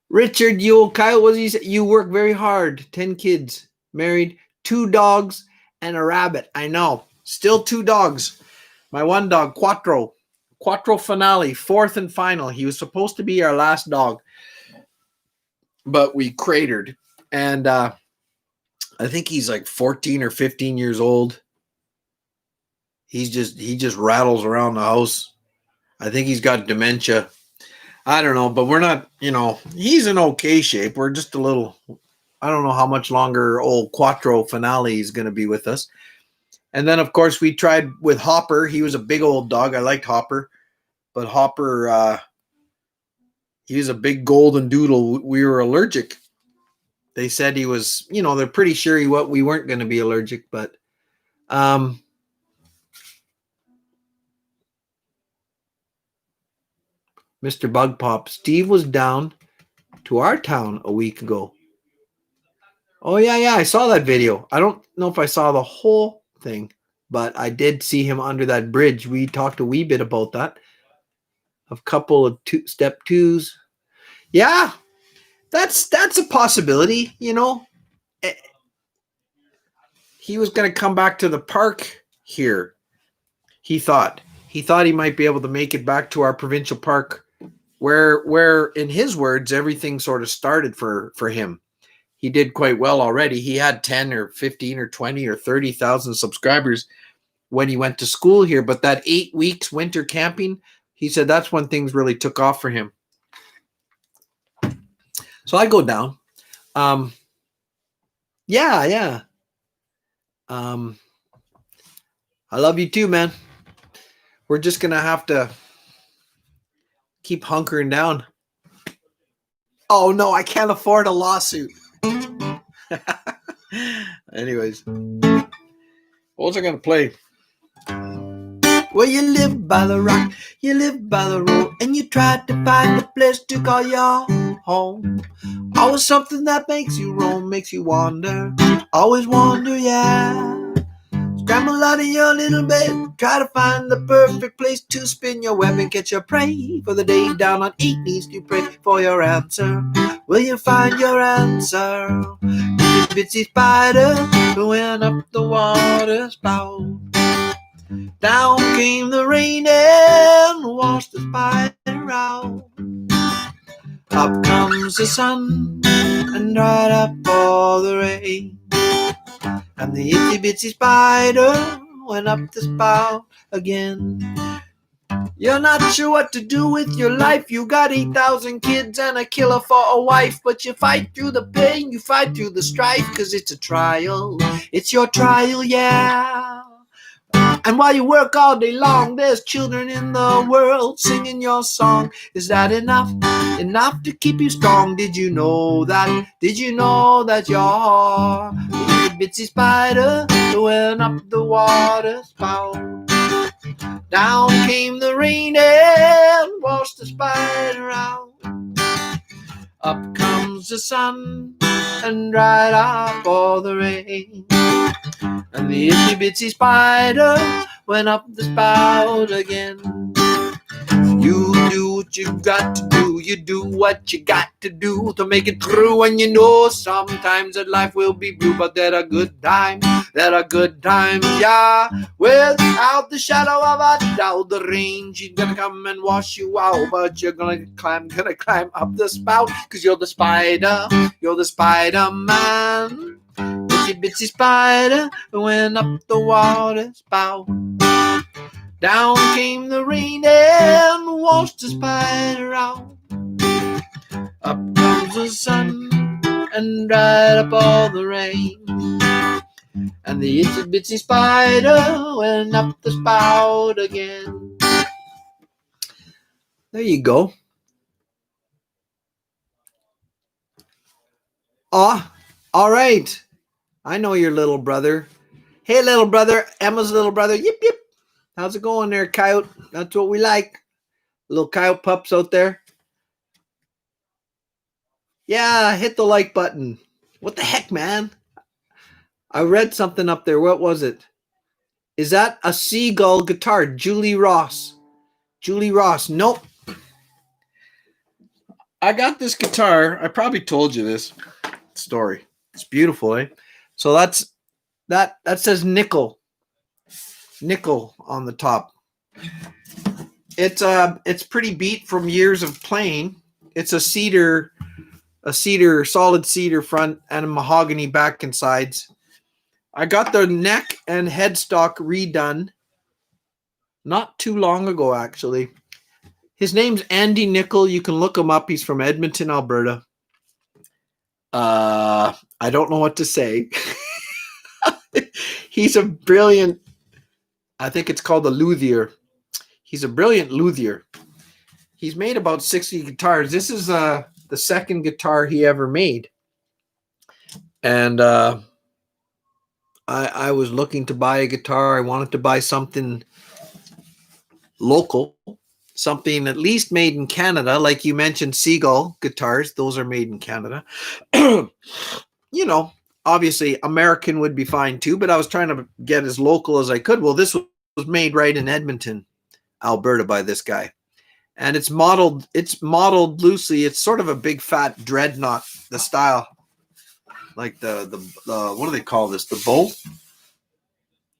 Richard, you old coyote, what did you say? You work very hard. 10 kids, married, 2 dogs, and a rabbit. I know. Still 2 dogs. My one dog, Quattro finale, 4th and final. He was supposed to be our last dog, but we cratered. And I think he's like 14 or 15 years old. He just rattles around the house. I think he's got dementia. I don't know, but we're not, he's in okay shape. We're just a little, I don't know how much longer old Quattro finale is going to be with us. And then, of course, we tried with Hopper. He was a big old dog. I liked Hopper. But Hopper, he was a big golden doodle. We were allergic. They said he was, they're pretty sure we weren't going to be allergic. But Mr. Bug Pop, Steve was down to our town a week ago. Oh, yeah, I saw that video. I don't know if I saw the whole thing, but I did see him under that bridge. We talked a wee bit about that. A couple of step 2s. Yeah, that's a possibility, He was going to come back to the park here. He thought he might be able to make it back to our provincial park where in his words, everything sort of started for him. He did quite well already. He had 10 or 15 or 20 or 30,000 subscribers when he went to school here. But that 8 weeks winter camping, he said that's when things really took off for him. So I go down. Yeah. I love you too, man. We're just going to have to keep hunkering down. Oh, no, I can't afford a lawsuit. Anyways, what was I going to play? Well, you live by the rock, you live by the road, and you try to find a place to call your home. Always something that makes you roam, makes you wander. Always wonder, yeah. Scramble out of your little bed, try to find the perfect place to spin your web and catch your prey for the day. Down on 8 knees to pray for your answer. Will you find your answer? Itsy bitsy spider went up the water spout. Down came the rain and washed the spider out. Up comes the sun and dried up all the rain. And the itsy bitsy spider went up the spout again. You're not sure what to do with your life. You got 8,000 kids and a killer for a wife. But you fight through the pain, you fight through the strife. Cause it's a trial, it's your trial, yeah. And while you work all day long, there's children in the world singing your song. Is that enough? Enough to keep you strong? Did you know that? Did you know that you're a bitsy spider who went up the water spout? Down came the rain and washed the spider out. Up comes the sun and dried up all the rain. And the itsy bitsy spider went up the spout again. You do what you got to do. You do what you got to do to make it through. And you know sometimes that life will be blue, but there are good times. There are good times, yeah. Without the shadow of a doubt, the rain, she's gonna come and wash you out. But you're gonna climb up the spout. Cause you're the spider. You're the Spider-Man. Itsy bitsy spider went up the water spout. Down came the rain and washed the spider out. Up comes the sun and dried up all the rain. And the itsy bitsy spider went up the spout again. There you go. All right. I know your little brother. Hey, little brother. Emma's little brother. Yip, yip. How's it going there, coyote? That's what we like. Little coyote pups out there. Yeah, hit the like button. What the heck, man? I read something up there. What was it? Is that a seagull guitar? Julie Ross. Julie Ross. Nope. I got this guitar. I probably told you this story. It's beautiful, eh? So that says nickel. Nickel on the top. It's pretty beat from years of playing. It's a cedar, solid cedar front and a mahogany back and sides. I got the neck and headstock redone not too long ago, actually. His name's Andy Nickel. You can look him up. He's from Edmonton, Alberta. I don't know what to say. He's a brilliant, I think it's called a luthier. He's a brilliant luthier. He's made about 60 guitars. This is the second guitar he ever made. And I was looking to buy a guitar. I wanted to buy something local, something at least made in Canada. Like you mentioned, Seagull guitars. Those are made in Canada. You know, obviously American would be fine too, but I was trying to get as local as I could. Well, this was made right in Edmonton, Alberta by this guy. And it's modeled loosely. It's sort of a big fat dreadnought, the style. Like the what do they call this? The bow?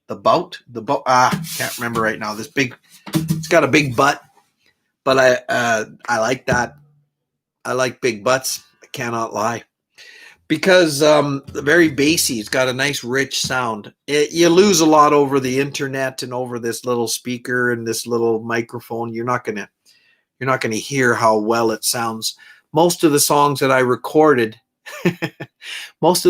The bout? The bow? Can't remember right now. This big, it's got a big butt. But I like that. I like big butts. I cannot lie. Because very bassy. It's got a nice rich sound. You lose a lot over the internet and over this little speaker and this little microphone. You're not gonna hear how well it sounds. Most of the songs that I recorded, the ones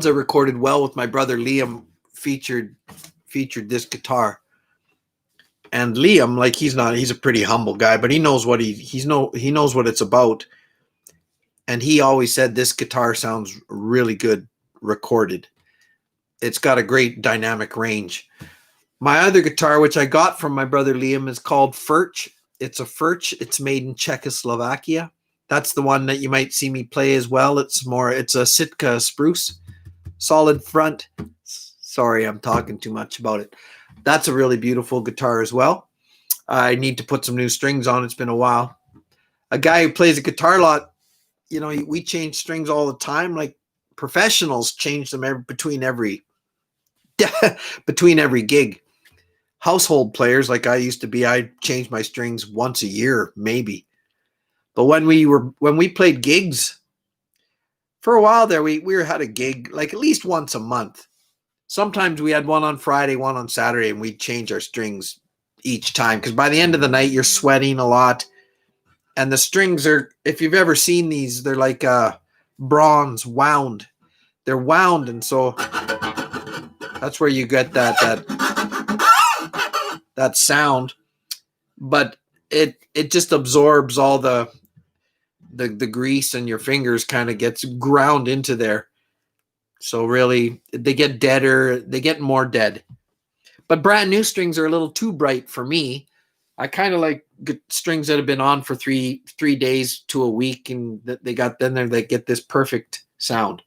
I recorded well with my brother Liam featured this guitar. And Liam, like he's a pretty humble guy, but he knows what he knows what it's about. And he always said this guitar sounds really good recorded. It's got a great dynamic range. My other guitar, which I got from my brother Liam, is called Furch. It's a Furch. It's made in Czechoslovakia. That's the one that you might see me play as well. It's a Sitka spruce, solid front. Sorry, I'm talking too much about it. That's a really beautiful guitar as well. I need to put some new strings on. It's been a while. A guy who plays a guitar a lot, we change strings all the time. Like professionals change them between every between every gig. Household players like I used to be, I changed my strings once a year, maybe. But when we played gigs for a while there, we had a gig like at least once a month. Sometimes we had one on Friday, one on Saturday, and we'd change our strings each time because by the end of the night you're sweating a lot, and the strings are, if you've ever seen these, they're like bronze wound. They're wound, and so that's where you get that sound. But it just absorbs all the grease, and your fingers kind of gets ground into there. So really, they get deader. They get more dead. But brand new strings are a little too bright for me. I kind of like strings that have been on for three days to a week, and they get this perfect sound.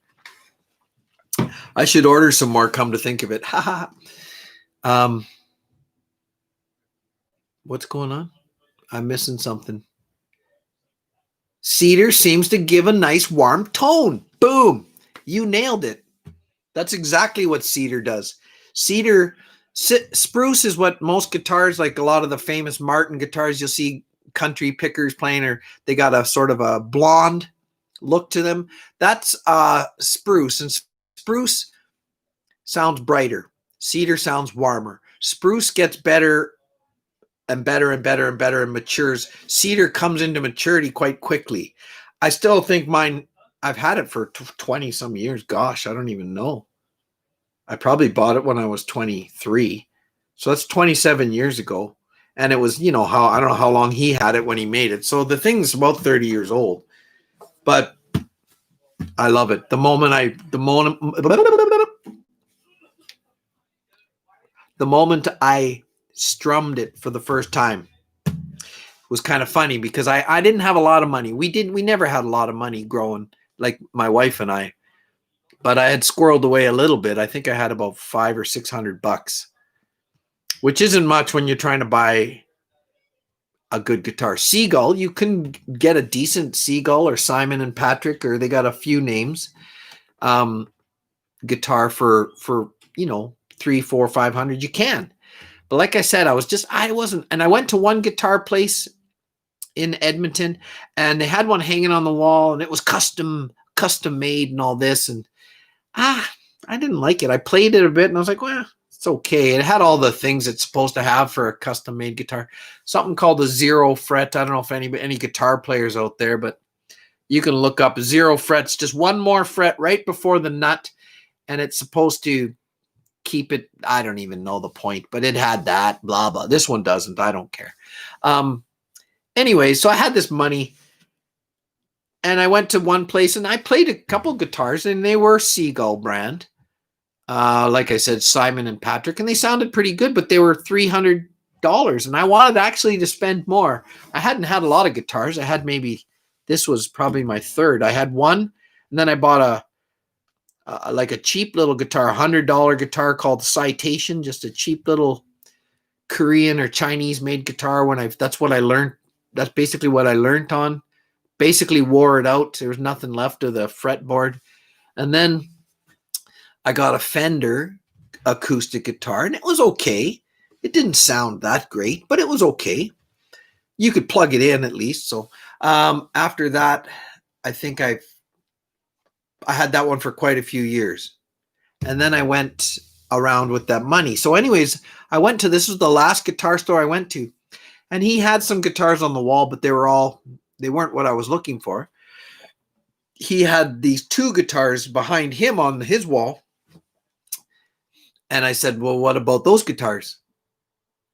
I should order some more. Come to think of it, what's going on? I'm missing something. Cedar seems to give a nice warm tone. Boom! You nailed it. That's exactly what cedar does. Spruce is what most guitars, like a lot of the famous Martin guitars you'll see country pickers playing, or they got a sort of a blonde look to them. That's spruce, and spruce sounds brighter. Cedar sounds warmer. Spruce gets better and better and better and better and matures. Cedar comes into maturity quite quickly. I still think mine, I've had it for 20 some years. Gosh, I don't even know. I probably bought it when I was 23. So that's 27 years ago. And it was, I don't know how long he had it when he made it. So the thing's about 30 years old. But I love it. The moment I strummed it for the first time was kind of funny because I didn't have a lot of money. We never had a lot of money growing, like my wife and I. But I had squirreled away a little bit. I think I had about $500 or $600, which isn't much when you're trying to buy a good guitar. Seagull, you can get a decent Seagull or Simon and Patrick, or they got a few names. Guitar for $300, $400, $500. You can. But like I said, I wasn't, and I went to one guitar place in Edmonton, and they had one hanging on the wall, and it was custom made and all this, and I didn't like it. I played it a bit, and I was like, well, it's okay. It had all the things it's supposed to have for a custom made guitar. Something called a 0 fret. I don't know if any guitar players out there, but you can look up 0 frets, just one more fret right before the nut, and it's supposed to keep it. I don't even know the point, but it had that, blah, blah. This one doesn't. I don't care. Anyway, so I had this money, and I went to one place, and I played a couple guitars, and they were Seagull brand. Like I said, Simon and Patrick, and they sounded pretty good, but they were $300, and I wanted actually to spend more. I hadn't had a lot of guitars. I had this was probably my third. I had one, and then I bought like a cheap little guitar, $100 guitar called Citation, just a cheap little Korean or Chinese made guitar. That's what I learned. That's basically what I learned on. Basically wore it out. There was nothing left of the fretboard. And then I got a Fender acoustic guitar, and it was okay. It didn't sound that great, but it was okay. You could plug it in at least. So after that, I think I had that one for quite a few years. And then I went around with that money. So anyways, this was the last guitar store I went to. And he had some guitars on the wall, but they weren't what I was looking for. He had these 2 guitars behind him on his wall. And I said, well, what about those guitars?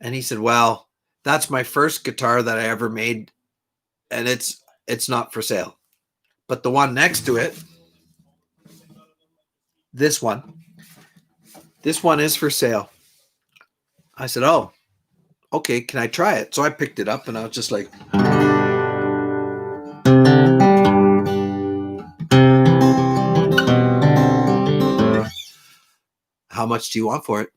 And he said, well, that's my first guitar that I ever made, and it's not for sale. But the one next to it, this one is for sale. I said, oh, okay, can I try it? So I picked it up, and I was just like, how much do you want for it?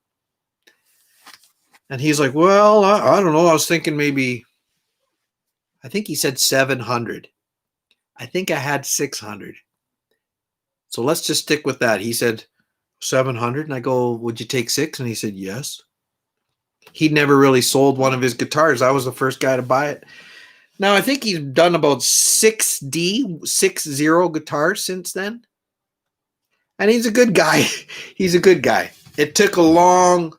And he's like, well, I don't know. I was thinking maybe, I think he said 700. I think I had 600. So let's just stick with that. He said 700. And I go, would you take 6? And he said, yes. He'd never really sold one of his guitars. I was the first guy to buy it. Now, I think he's done about 60 guitars since then. And he's a good guy. He's a good guy. It took a long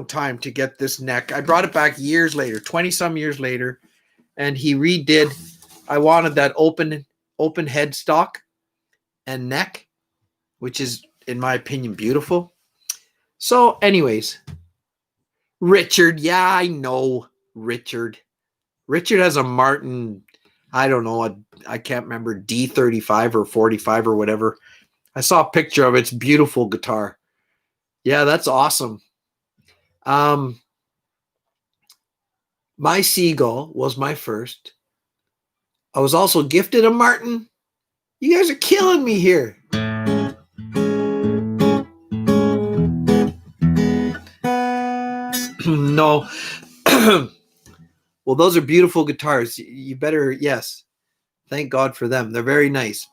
time to get this neck. I brought it back years later, 20-some years later, and he redid. I wanted that open headstock and neck, which is, in my opinion, beautiful. So, anyways, Richard. Yeah, I know Richard. Richard has a Martin, I don't know, I can't remember, D35 or 45 or whatever. I saw a picture of it. It's a beautiful guitar. Yeah, that's awesome. My Seagull was my first. I was also gifted a Martin. You guys are killing me here. No. Well, those are beautiful guitars. You better, yes. Thank God for them. They're very nice.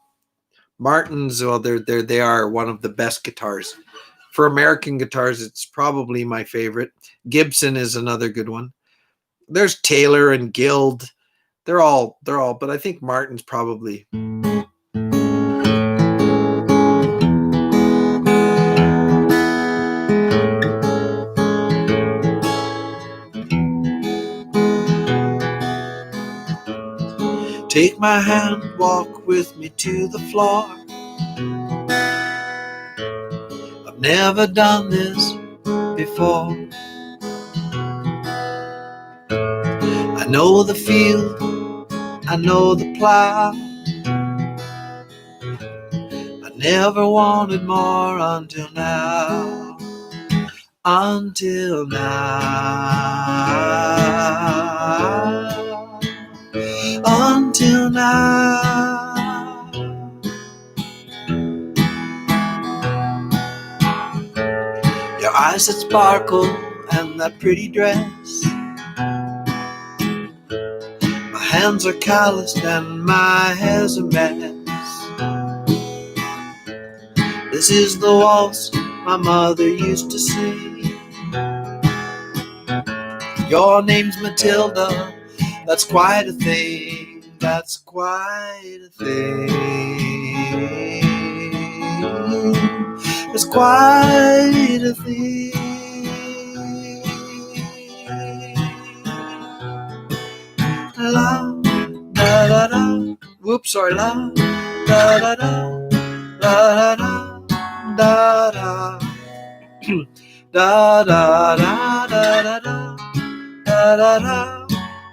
Martins, well, they are one of the best guitars. For American guitars, it's probably my favorite. Gibson is another good one. There's Taylor and Guild. They're all, but I think Martin's probably. Take my hand, walk with me to the floor. I've never done this before. I know the field, I know the plow. I never wanted more until now. Until now. Until now. Your eyes that sparkle and that pretty dress. My hands are calloused and my hair's a mess. This is the waltz my mother used to sing. Your name's Matilda, that's quite a thing. That's quite a thing. It's quite a thing. La da da da. Whoops, sorry. La da da da. La da da da. Da da da da da da. Da da da.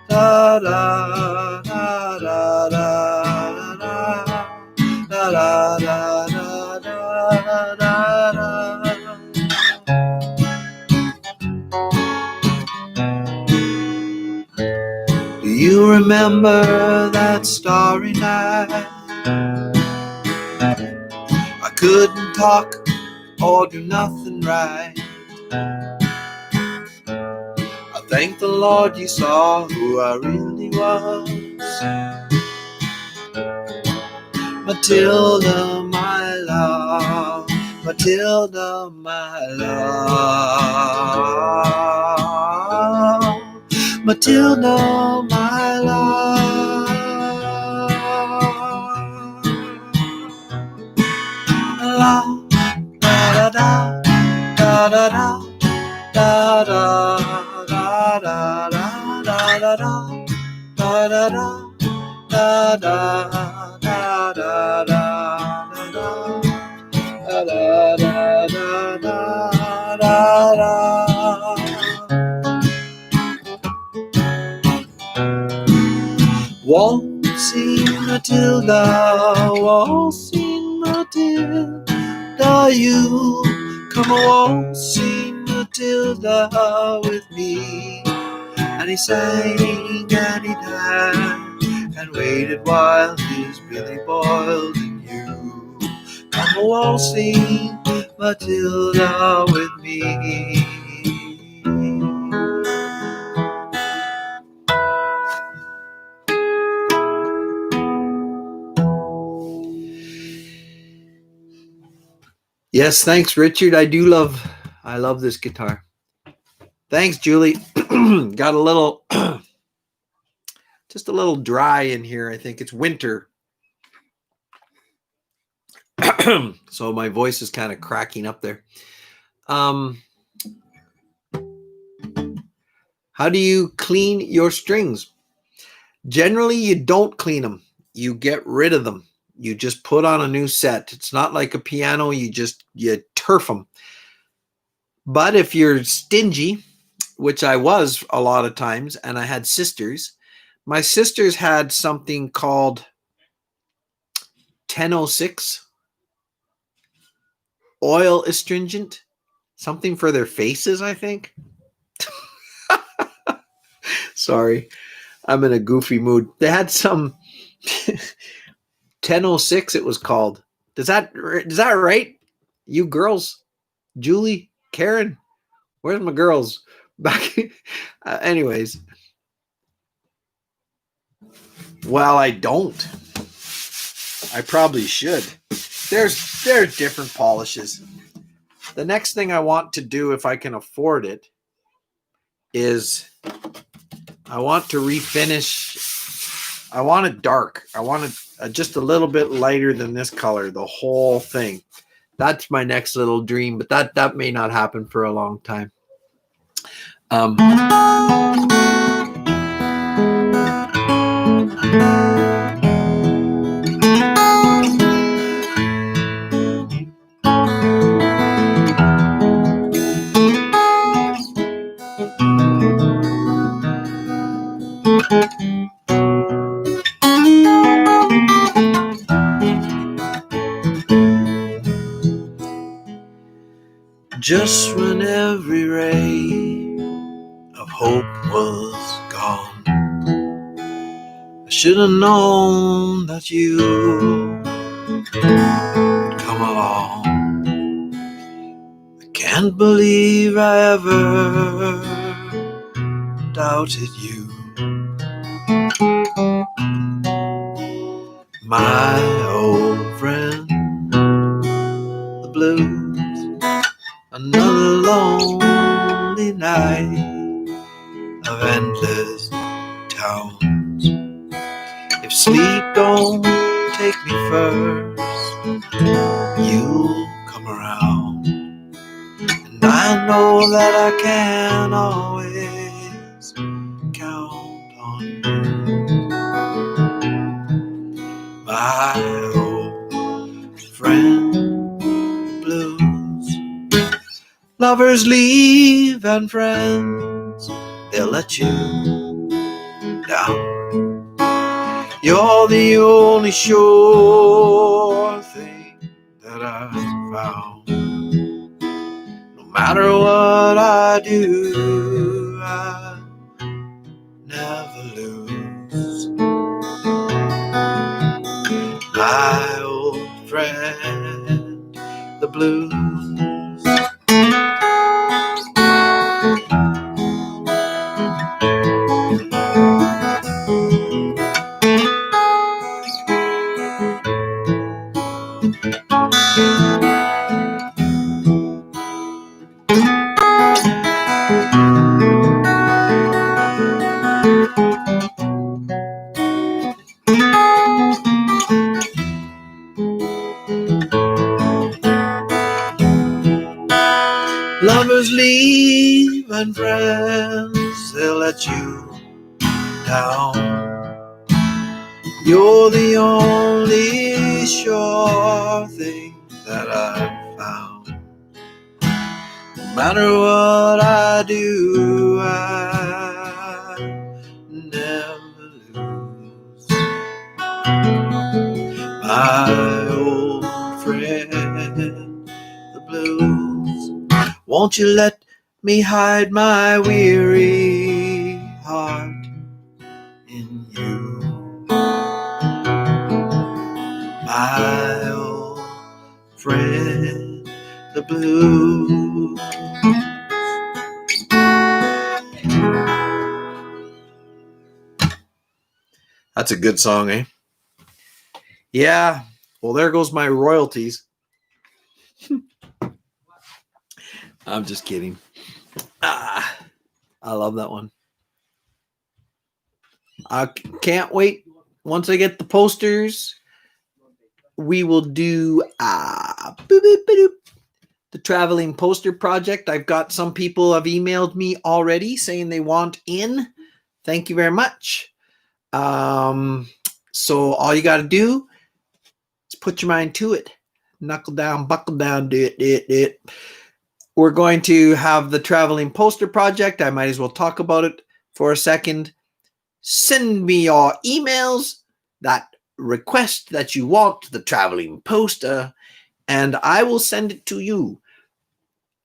Da da da da da da da da. Do you remember that starry night? I couldn't talk or do nothing right. I thank the Lord you saw who I really was. Matilda, my love. Matilda, my love. Matilda, my love. La da da da da da da da da da da da da da da da da da Waltzing Matilda, waltzing Matilda, you come waltzing Matilda with me. And he sang and he danced and waited while his billy boiled in you. Come waltzing Matilda with me. Yes, thanks, Richard. I love this guitar. Thanks, Julie. Got a little, just a little dry in here. I think it's winter. So my voice is kind of cracking up there. How do you clean your strings? Generally, you don't clean them. You get rid of them. You just put on a new set. It's not like a piano. You turf them. But if you're stingy, which I was a lot of times, and I had sisters, my sisters had something called 1006 oil astringent, something for their faces, I think. Sorry, I'm in a goofy mood. They had some 1006 it was called. Is that right? You girls, Julie, Karen, where's my girls? Back anyways. Well, I don't. I probably should. There's different polishes. The next thing I want to do, if I can afford it, is I want to refinish. I want it dark. I want it just a little bit lighter than this color, the whole thing. That's my next little dream, but that may not happen for a long time. Just when every ray of hope was gone, I should have known that you would come along. I can't believe I ever doubted you. My old friend, the blues, another lonely night of endless towns. If sleep don't take me first, you'll come around. And I know that I can always count on you. My old friend, blues. Lovers leave and friends, they'll let you down. You're the only sure thing that I've found. No matter what I do, I never lose. My old friend, the blues. Lovers leave and friends, they'll let you down. You're the only sure thing that I've found. No matter what I do, I never lose. My old friend, the blues. Won't you let me hide my weary heart in you? My old friend, the blues. That's a good song, eh? Yeah. Well, there goes my royalties. I'm just kidding. I love that one. I can't wait. Once I get the posters, we will do the traveling poster project. I've got some people have emailed me already saying they want in. Thank you very much. So all you got to do is put your mind to it. Knuckle down, buckle down, do it. We're going to have the traveling poster project. I might as well talk about it for a second. Send me your emails that request that you want the traveling poster, and I will send it to you.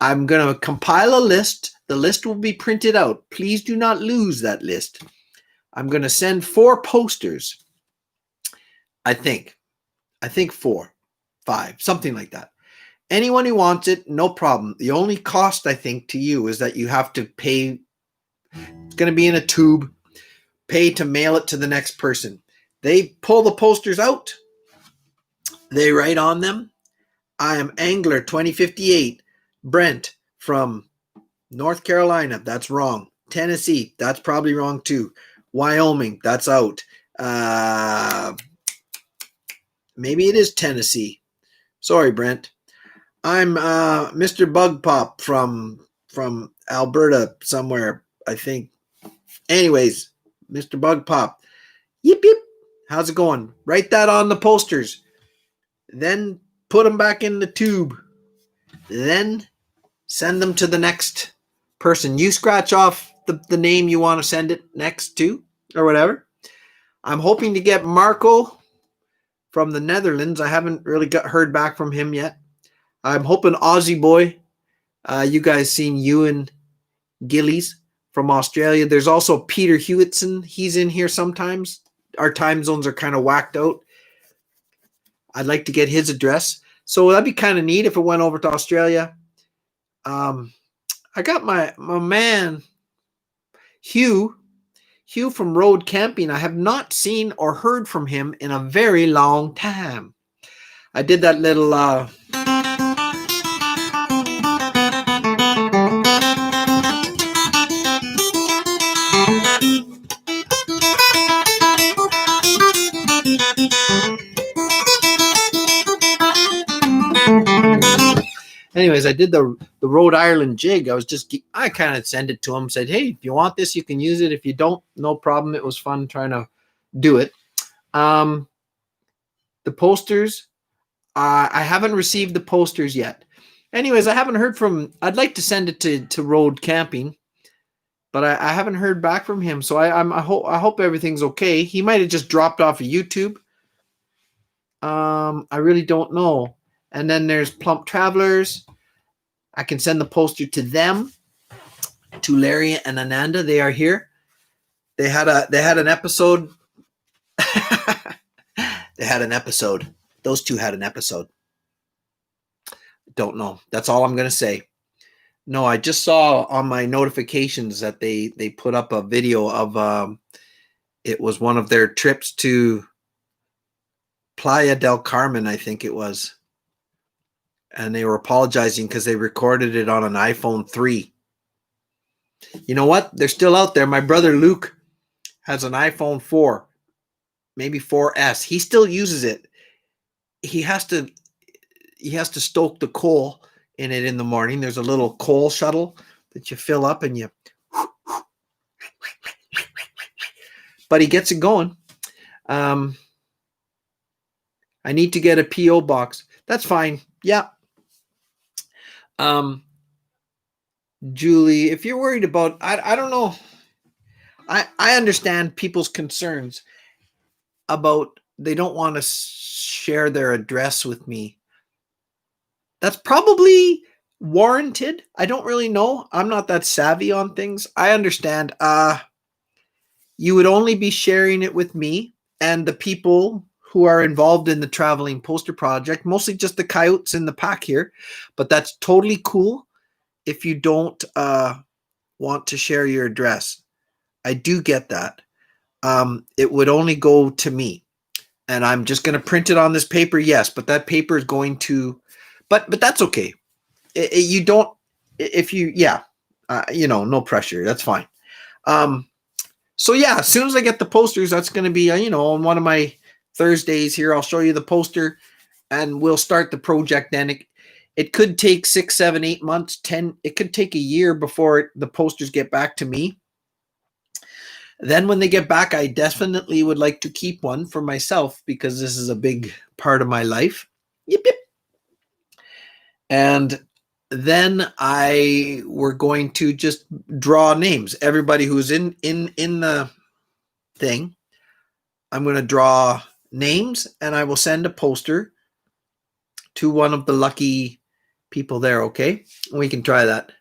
I'm going to compile a list. The list will be printed out. Please do not lose that list. I'm going to send 4 posters. I think 4, 5, something like that. Anyone who wants it, no problem. The only cost, I think, to you is that you have to pay. It's going to be in a tube. Pay to mail it to the next person. They pull the posters out. They write on them, I am Angler 2058, Brent from North Carolina. That's wrong. Tennessee. That's probably wrong too. Wyoming. That's out. Maybe it is Tennessee. Sorry, Brent. I'm Mr. Bug Pop from Alberta somewhere, I think. Anyways, Mr. Bug Pop. Yip, yip. How's it going? Write that on the posters. Then put them back in the tube. Then send them to the next person. You scratch off the name you want to send it next to or whatever. I'm hoping to get Marco from the Netherlands. I haven't really heard back from him yet. I'm hoping Aussie Boy. You guys seen Ewan Gillies from Australia. There's also Peter Hewitson. He's in here sometimes. Our time zones are kind of whacked out. I'd like to get his address. So that'd be kind of neat if it went over to Australia. I got my man, Hugh from Road Camping. I have not seen or heard from him in a very long time. I did that little anyways, I did the Rhode Island jig. I kind of sent it to him, said, hey, if you want this, you can use it. If you don't, no problem. It was fun trying to do it. The posters, I haven't received the posters yet. Anyways, I haven't heard from, I'd like to send it to Road Camping, but I haven't heard back from him. So I hope everything's okay. He might have just dropped off of YouTube. I really don't know. And then there's Plump Travelers. I can send the poster to them, to Larry and Ananda. They are here. They had an episode. They had an episode. Those two had an episode. Don't know. That's all I'm going to say. No, I just saw on my notifications that they put up a video of it was one of their trips to Playa del Carmen, I think it was. And they were apologizing because they recorded it on an iPhone 3. You know what? They're still out there. My brother Luke has an iPhone 4, maybe 4S. He still uses it. He has to stoke the coal in it in the morning. There's a little coal shuttle that you fill up and but he gets it going. I need to get a PO box. That's fine. Yeah. Julie, if you're worried about, I don't know. I understand people's concerns about they don't want to share their address with me. That's probably warranted. I don't really know. I'm not that savvy on things. I understand. You would only be sharing it with me and the people who are involved in the traveling poster project, mostly just the coyotes in the pack here, but that's totally cool if you don't want to share your address. I do get that. It would only go to me, and I'm just going to print it on this paper. Yes, but that paper is going to, but that's okay. You don't, if you, yeah, no pressure. That's fine. So yeah, as soon as I get the posters, that's going to be, on one of my Thursdays here, I'll show you the poster, and we'll start the project then. It could take 6, 7, 8 months, 10. It could take a year before the posters get back to me. Then when they get back, I definitely would like to keep one for myself because this is a big part of my life. Yip, yip. And then we're going to just draw names. Everybody who's in the thing, I'm going to draw names, and I will send a poster to one of the lucky people there. Okay, we can try that.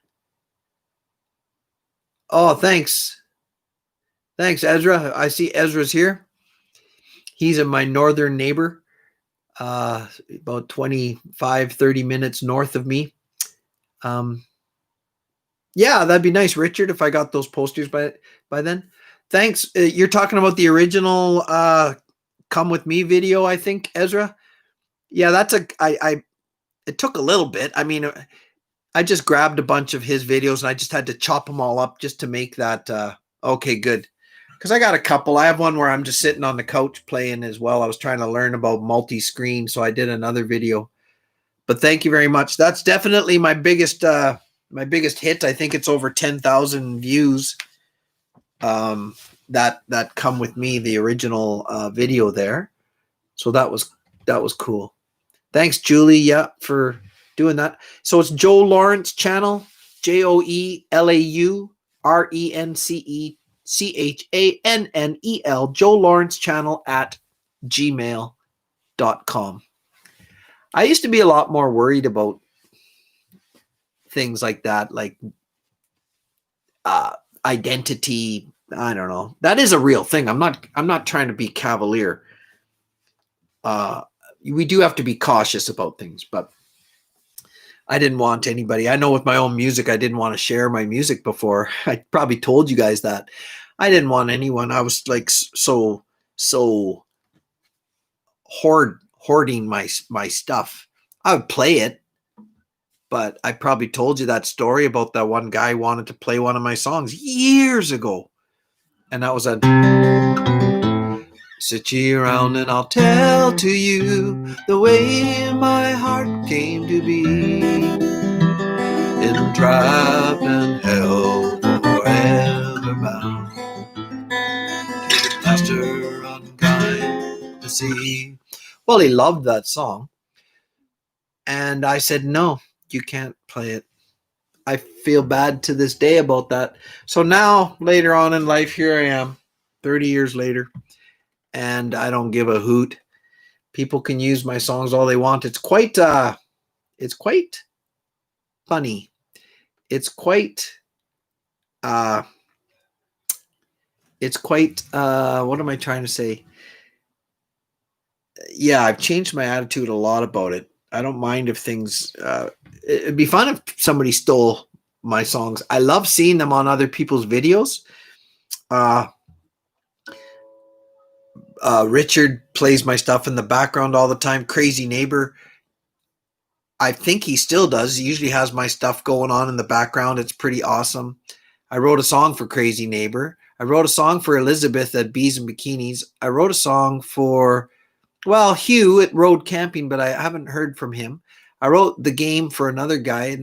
Oh, thanks, Ezra. I see Ezra's here. He's my northern neighbor, about 25, 30 minutes north of me. Yeah, that'd be nice, Richard, if I got those posters by then. Thanks. You're talking about the original Come With Me video, I think, Ezra. Yeah, that's it took a little bit. I mean, I just grabbed a bunch of his videos and I just had to chop them all up just to make that okay, good. Because I got a couple. I have one where I'm just sitting on the couch playing as well. I was trying to learn about multi-screen, so I did another video. But thank you very much. That's definitely my biggest hit. I think it's over 10,000 views. That Come With Me, the original video there. So that was cool. Thanks, Julie. Yeah, for doing that. So it's Joe Lawrence channel, JoeLaurencechannel, Joe Lawrence channel at gmail.com. I used to be a lot more worried about things like that, like identity. I don't know. That is a real thing. I'm not trying to be cavalier. We do have to be cautious about things, but I didn't want anybody. I know with my own music, I didn't want to share my music before. I probably told you guys that. I didn't want anyone. I was like so hoarding my stuff. I would play it, but I probably told you that story about that one guy wanted to play one of my songs years ago. And that was a sit ye around and I'll tell to you the way my heart came to be, entrapped and held forever bound, to the master unkind to see. Well, he loved that song. And I said, no, you can't play it. I feel bad to this day about that. So now, later on in life, here I am, 30 years later, and I don't give a hoot. People can use my songs all they want. It's quite funny. It's quite what am I trying to say? Yeah, I've changed my attitude a lot about it. I don't mind if things it'd be fun if somebody stole my songs. I love seeing them on other people's videos. Richard plays my stuff in the background all the time. Crazy Neighbor, I think he still does. He usually has my stuff going on in the background. It's pretty awesome. I wrote a song for Crazy Neighbor. I wrote a song for Elizabeth at Bees and Bikinis. I wrote a song for, well, Hugh at Road Camping, but I haven't heard from him. I wrote the game for another guy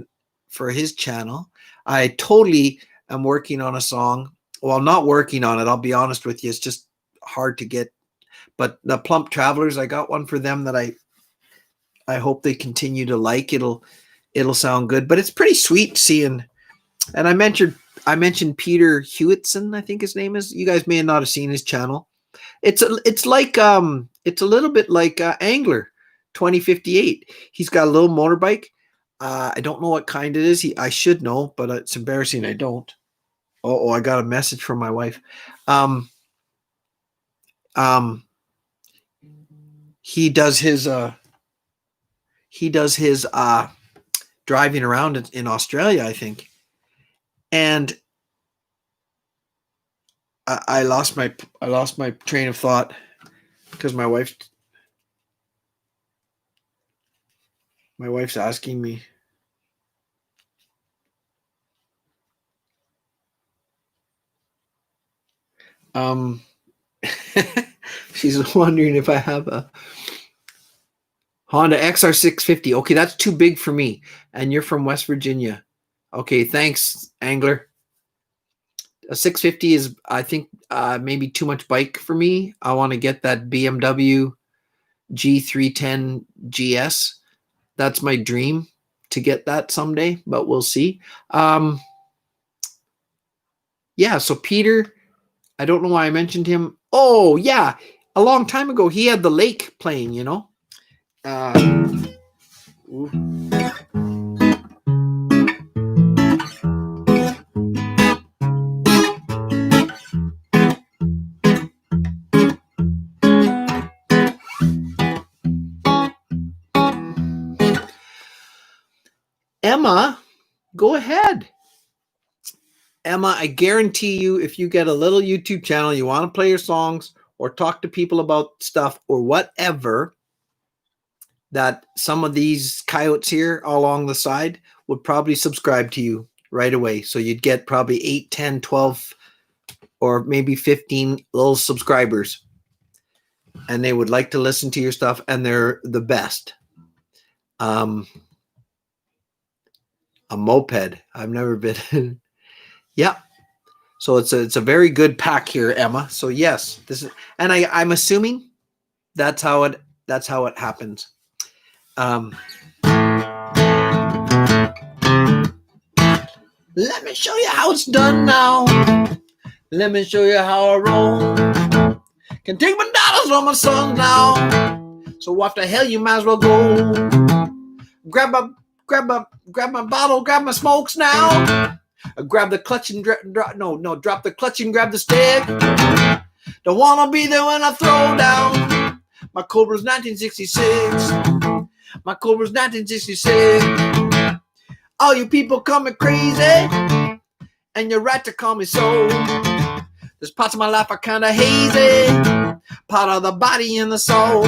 for his channel. I totally am working on a song. Well, not working on it. I'll be honest with you. It's just hard to get. But the Plump Travelers, I got one for them that I hope they continue to like. It'll sound good. But it's pretty sweet seeing. And I mentioned Peter Hewitson, I think his name is. You guys may not have seen his channel. It's a little bit like Angler 2058. He's got a little motorbike. I don't know what kind it is. I should know, but it's embarrassing. I don't. Oh, I got a message from my wife. he does his driving around in Australia, I think. And I lost my train of thought because my wife's asking me. She's wondering if I have a Honda XR650. Okay, that's too big for me. And you're from West Virginia. Okay, thanks, Angler. A 650 is, I think, maybe too much bike for me. I want to get that BMW G310 GS. That's my dream to get that someday, but we'll see. Yeah, so Peter, I don't know why I mentioned him. Oh, yeah. A long time ago, he had the lake playing, you know. Emma, go ahead. Emma, I guarantee you, if you get a little YouTube channel, you want to play your songs or talk to people about stuff or whatever, that some of these coyotes here along the side would probably subscribe to you right away. So you'd get probably 8, 10, 12, or maybe 15 little subscribers. And they would like to listen to your stuff, and they're the best. A moped. I've never been. Yeah. So it's a very good pack here, Emma. So yes, this is, and I'm assuming that's how it happens. Let me show you how it's done now. Let me show you how I roll. Can take my dollars from my son now. So what the hell, you might as well go. Grab my bottle, grab my smokes now. Grab the clutch and drop the clutch and grab the stick. Don't wanna be there when I throw down. My Cobra's 1966. My Cobra's 1966. All you people call me crazy, and you're right to call me so. There's parts of my life are kinda hazy, part of the body and the soul.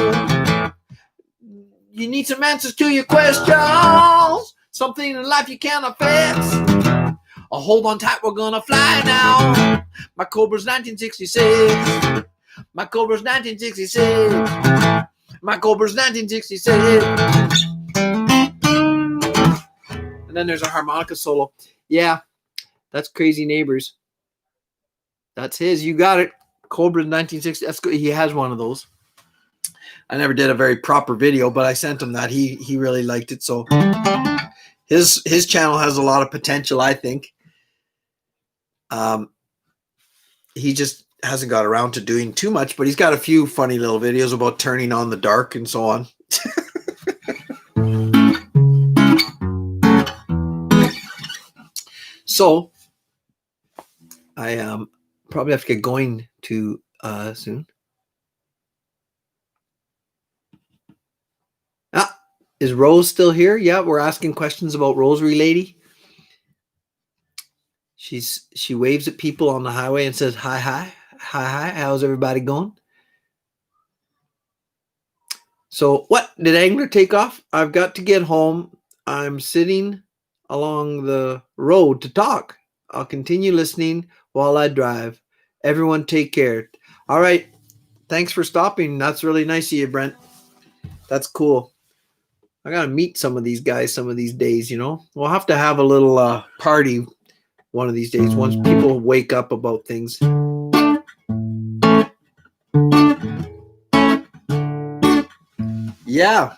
You need some answers to your questions, something in life you can't fix. Oh, hold on tight, we're gonna fly now. My Cobra's 1966. My Cobra's 1966. My Cobra's 1966. And then there's a harmonica solo. Yeah, that's Crazy Neighbors. That's his. You got it. Cobra 1960. That's good. He has one of those. I never did a very proper video, but I sent him that. He really liked it. So his channel has a lot of potential, I think. He just hasn't got around to doing too much, but he's got a few funny little videos about turning on the dark and so on. So I probably have to get going to soon. Is Rose still here? Yeah, we're asking questions about Rosary Lady. She waves at people on the highway and says, hi, hi, hi, hi. How's everybody going? So what? Did Angler take off? I've got to get home. I'm sitting along the road to talk. I'll continue listening while I drive. Everyone take care. All right. Thanks for stopping. That's really nice of you, Brent. That's cool. I got to meet some of these guys some of these days, you know. We'll have to have a little party one of these days once people wake up about things. Yeah.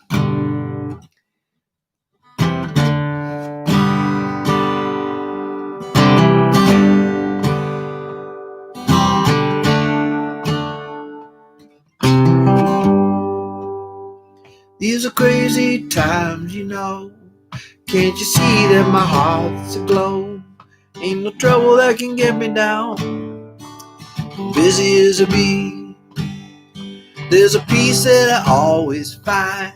These are crazy times, you know. Can't you see that my heart's aglow? Ain't no trouble that can get me down. Busy as a bee. There's a peace that I always find.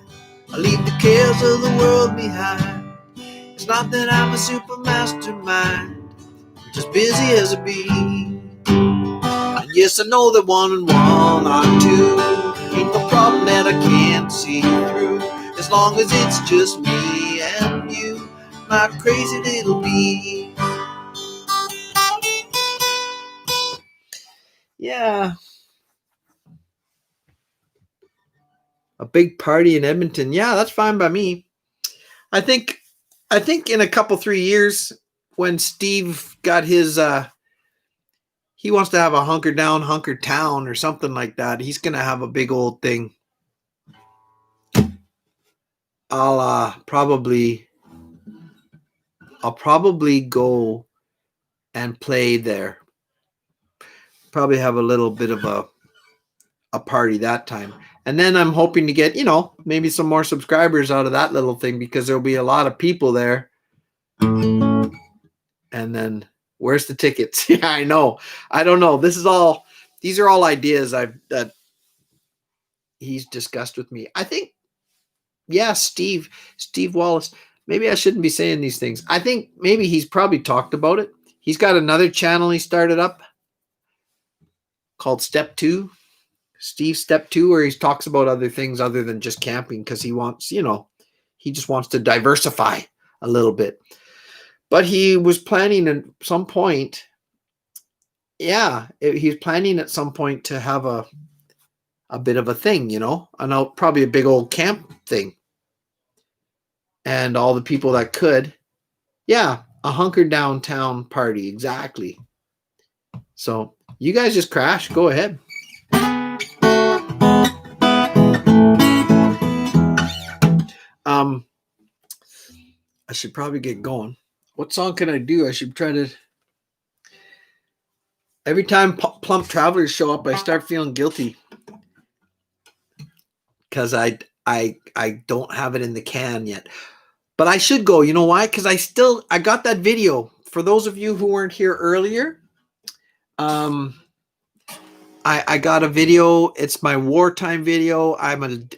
I leave the cares of the world behind. It's not that I'm a super mastermind, I'm just busy as a bee. And yes, I know that 1 and 1 are 2. Ain't no problem that I can't see through, as long as it's just me and you, my crazy little bee. Yeah. A big party in Edmonton. Yeah, that's fine by me. I think in a couple 3 years, when Steve got his he wants to have a hunker down, hunker town or something like that. He's gonna have a big old thing. I'll probably go and play there. Probably have a little bit of a party that time. And then I'm hoping to get, maybe some more subscribers out of that little thing, because there'll be a lot of people there. And then where's the tickets? Yeah, I know. I don't know. These are all ideas that he's discussed with me. I think, yeah, Steve Wallace. Maybe I shouldn't be saying these things. I think maybe he's probably talked about it. He's got another channel he started up called Step 2. Steve Step 2, where he talks about other things other than just camping, because he wants, he just wants to diversify a little bit. But he was planning at some point, he's planning at some point to have a bit of a thing, I know, probably a big old camp thing. And all the people that could, a hunker downtown party, exactly. So you guys just crash, go ahead. I should probably get going. What song can I do? I should try to. Every time Plump Travelers show up, I start feeling guilty because I don't have it in the can yet. But I should go. You know why? Because I got that video. For those of you who weren't here earlier, I got a video. It's my wartime video.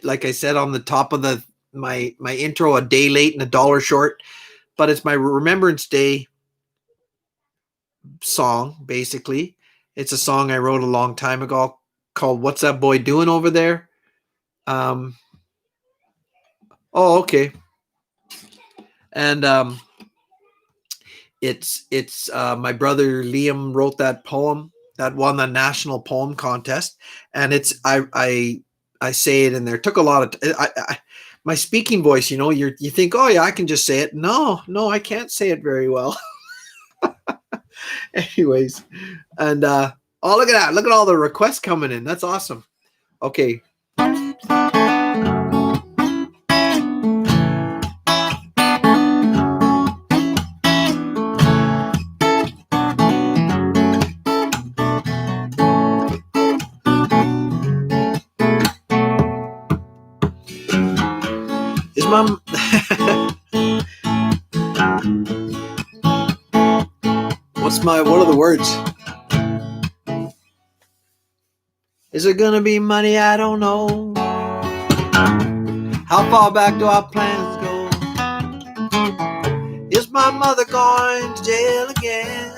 Like I said on the top of my intro, a day late and a dollar short, but it's my Remembrance Day song. Basically, it's a song I wrote a long time ago called "What's That Boy Doing Over There." Oh, okay. And it's my brother Liam wrote that poem that won the national poem contest, and it's I say it in there. It took a lot of my speaking voice. You think, oh yeah, I can just say it. No, I can't say it very well. Anyways, and oh, look at that! Look at all the requests coming in. That's awesome. Okay. Is mom? What are the words? Is it gonna be money? I don't know. How far back do our plans go? Is my mother going to jail again?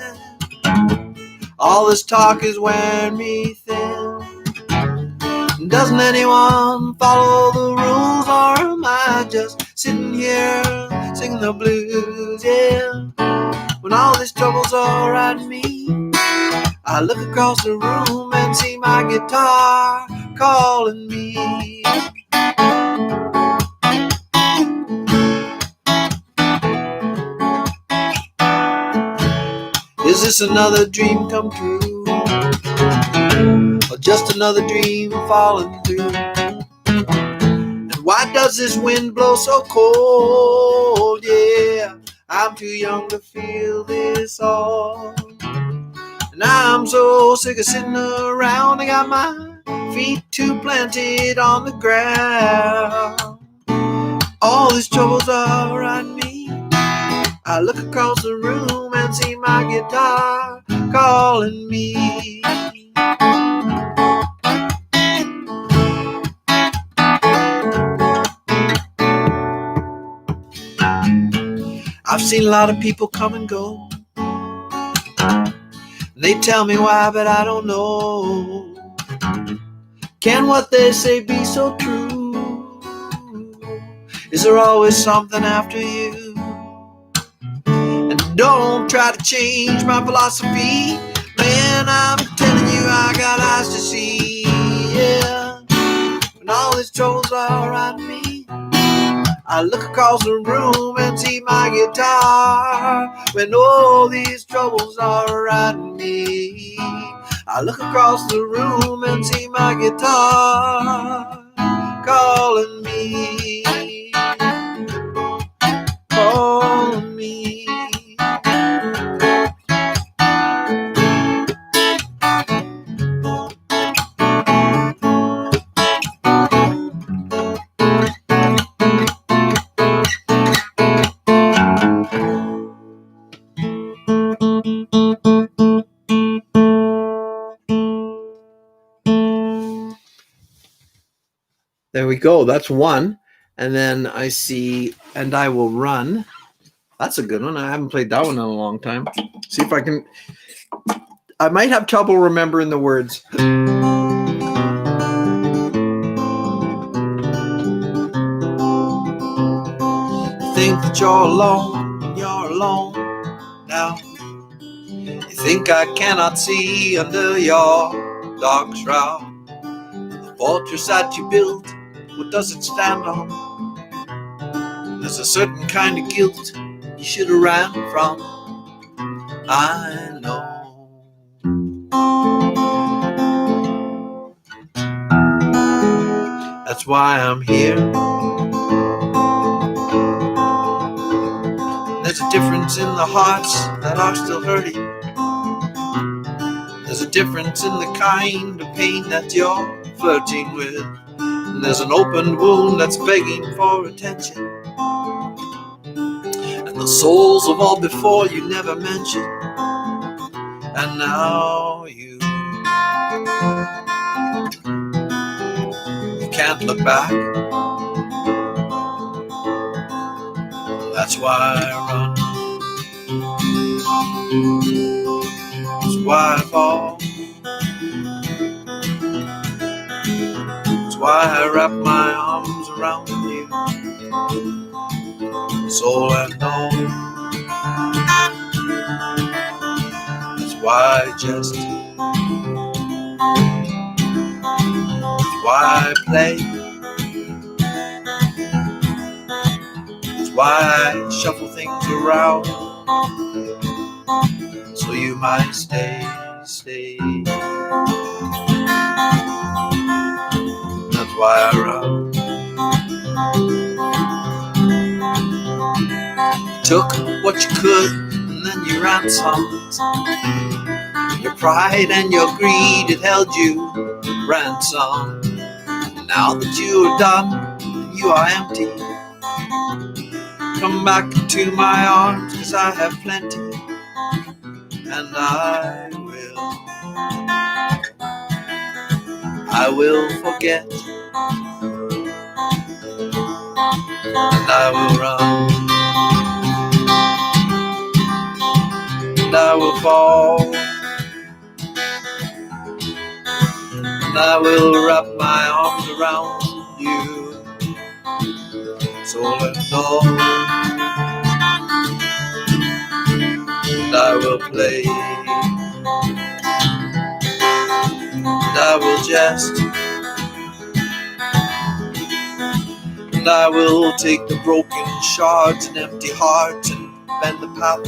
All this talk is wearing me thin. Doesn't anyone follow the rules, or am I just sitting here singing the blues? Yeah. When all this trouble's around me, I look across the room and see my guitar calling me. Is this another dream come true, or just another dream falling through? And why does this wind blow so cold? Yeah, I'm too young to feel this all. And I'm so sick of sitting around. I got my feet too planted on the ground. All these troubles are on me. I look across the room and see my guitar calling me. I've seen a lot of people come and go. They tell me why, but I don't know. Can what they say be so true? Is there always something after you? And don't try to change my philosophy. Man, I'm telling you, I got eyes to see. Yeah. When all these troubles are around me, I look across the room and see my guitar. When all these troubles are around me, I look across the room and see my guitar calling me, calling me. There we go. That's one. And then I see And I Will Run. That's a good one. I haven't played that one in a long time. See if I can. I might have trouble remembering the words. You think that you're alone now. You think I cannot see under your dark shroud. The fortress that you built, what does it stand on? There's a certain kind of guilt you should have ran from. I know. That's why I'm here. There's a difference in the hearts that are still hurting. There's a difference in the kind of pain that you're flirting with. And there's an open wound that's begging for attention. And the souls of all before you never mentioned. And now you can't look back. That's why I run. That's why I fall. That's why I wrap my arms around you, soul and all. That's why I jest. That's why I play. That's why I shuffle things around, so you might stay. That's why I run. Took what you could, and then you ransomed. Your pride and your greed, it held you ransom. Now that you are done, you are empty. Come back into my arms, 'cause I have plenty. And I will forget. And I will run. And I will fall. And I will wrap my arms around you, soul and all. And I will play. And I will jest. And I will take the broken shards and empty hearts and bend the path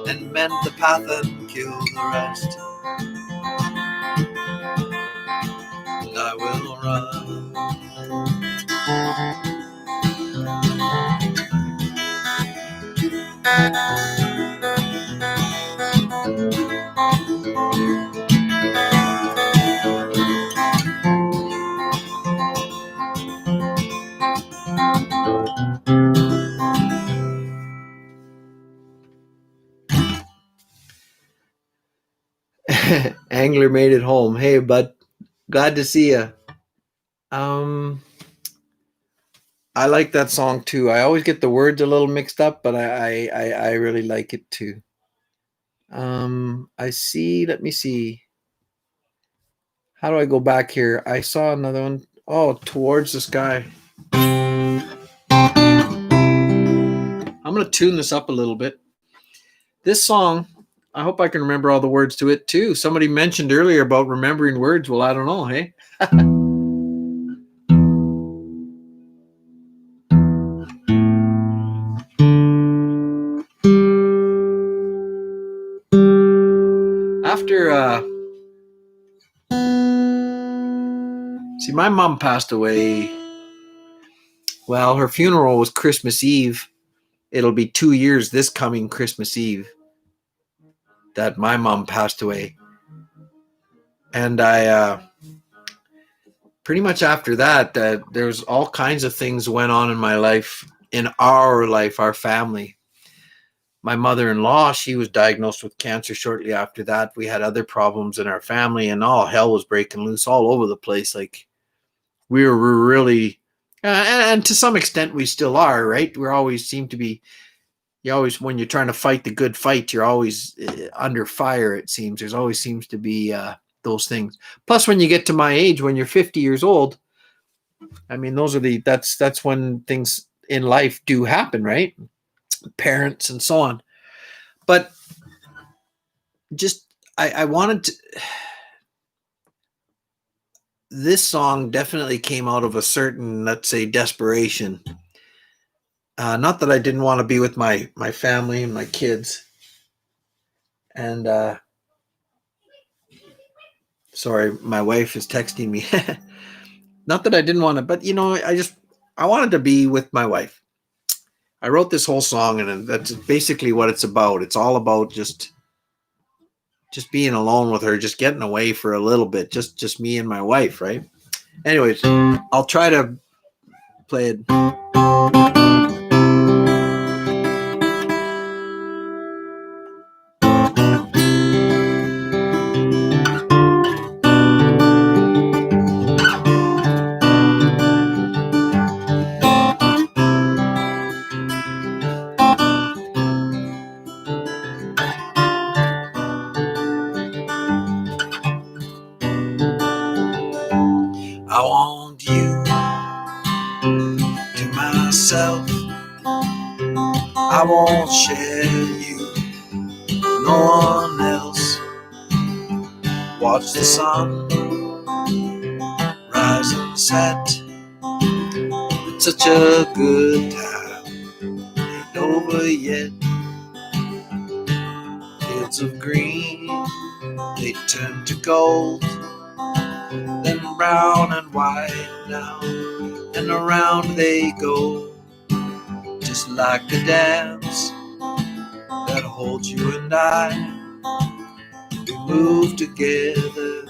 and mend the path and kill the rest. And I will run. Angler made it home. Hey, bud. Glad to see you. I like that song too. I always get the words a little mixed up, but I really like it too. I see. Let me see. How do I go back here? I saw another one. Oh, Towards the Sky. I'm gonna tune this up a little bit. This song, I hope I can remember all the words to it too. Somebody mentioned earlier about remembering words. Well, I don't know. Hey. After see, my mom passed away. Well, her funeral was Christmas Eve. It'll be 2 years this coming Christmas Eve that my mom passed away. And I pretty much after that, there was all kinds of things went on in my life, in our life, our family. My mother-in-law, she was diagnosed with cancer shortly after that. We had other problems in our family, and all hell was breaking loose all over the place. Like we were really, and to some extent, we still are. Right? We always seem to be. You always, when you're trying to fight the good fight, you're always under fire. It seems there's always seems to be those things. Plus, when you get to my age, when you're 50 years old, I mean, those are that's when things in life do happen, right? Parents and so on. But just I wanted to. This song definitely came out of a certain, let's say, desperation. Not that I didn't want to be with my family and my kids. And sorry, my wife is texting me. Not that I didn't want to, but I wanted to be with my wife. I wrote this whole song, and that's basically what it's about. It's all about just being alone with her, just getting away for a little bit, just me and my wife, right? Anyways, I'll try to play it. I want you to myself. I won't share you, no one else. Watch the sun rise and set. It's such a good time, ain't over yet. Fields of green, they turn to gold, then brown and white now, and around they go, just like a dance that holds you and I. We move together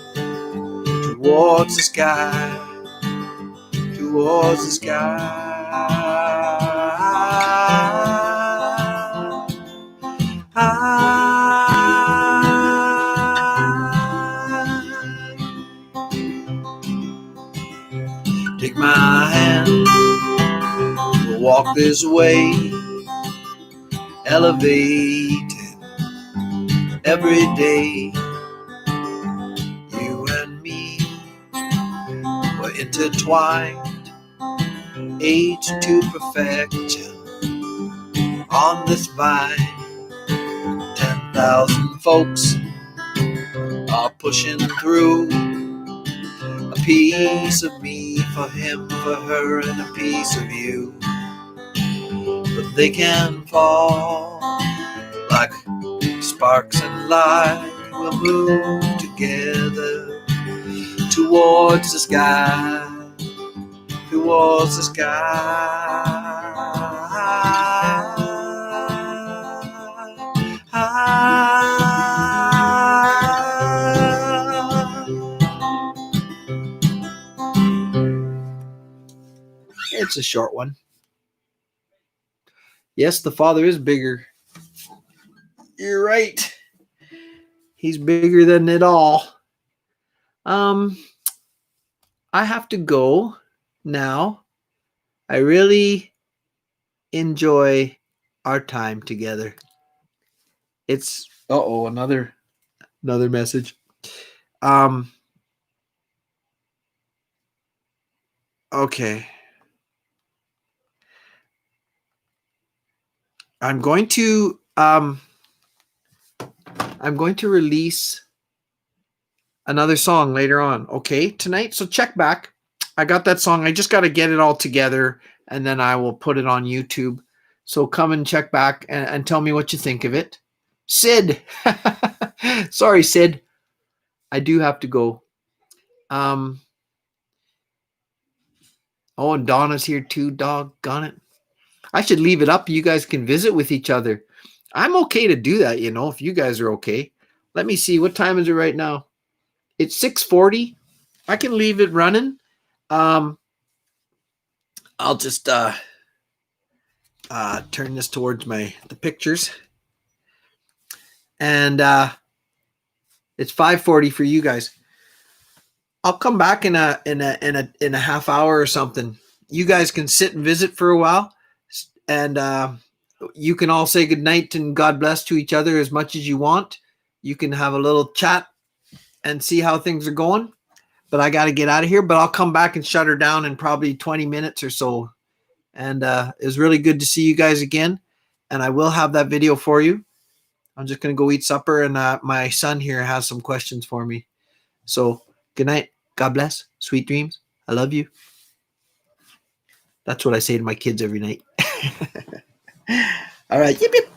towards the sky, towards the sky. Take my hand, we'll walk this way, elevated every day. You and me were intertwined, age to perfection on this vine. 10,000 folks are pushing through, a piece of me for him, for her, and a piece of you. But they can fall like sparks and light. We'll move together towards the sky, towards the sky. It's a short one. Yes, the Father is bigger. You're right. He's bigger than it all. I have to go now. I really enjoy our time together. It's another message. Um okay. I'm going to release another song later on, okay, tonight. So check back. I got that song. I just got to get it all together and then I will put it on YouTube. So come and check back and tell me what you think of it. Sid. Sorry, Sid. I do have to go. Um, oh, and Donna's here too. Doggone it. I should leave it up. You guys can visit with each other. I'm okay to do that, if you guys are okay. Let me see. What time is it right now? It's 6:40. I can leave it running. Um, I'll just turn this towards the pictures, and it's 5:40 for you guys. I'll come back in a half hour or something. You guys can sit and visit for a while, and you can all say good night and God bless to each other as much as you want. You can have a little chat and see how things are going. But I got to get out of here. But I'll come back and shut her down in probably 20 minutes or so. And it was really good to see you guys again. And I will have that video for you. I'm just going to go eat supper. And my son here has some questions for me. So good night. God bless. Sweet dreams. I love you. That's what I say to my kids every night. All right. Yip, yip.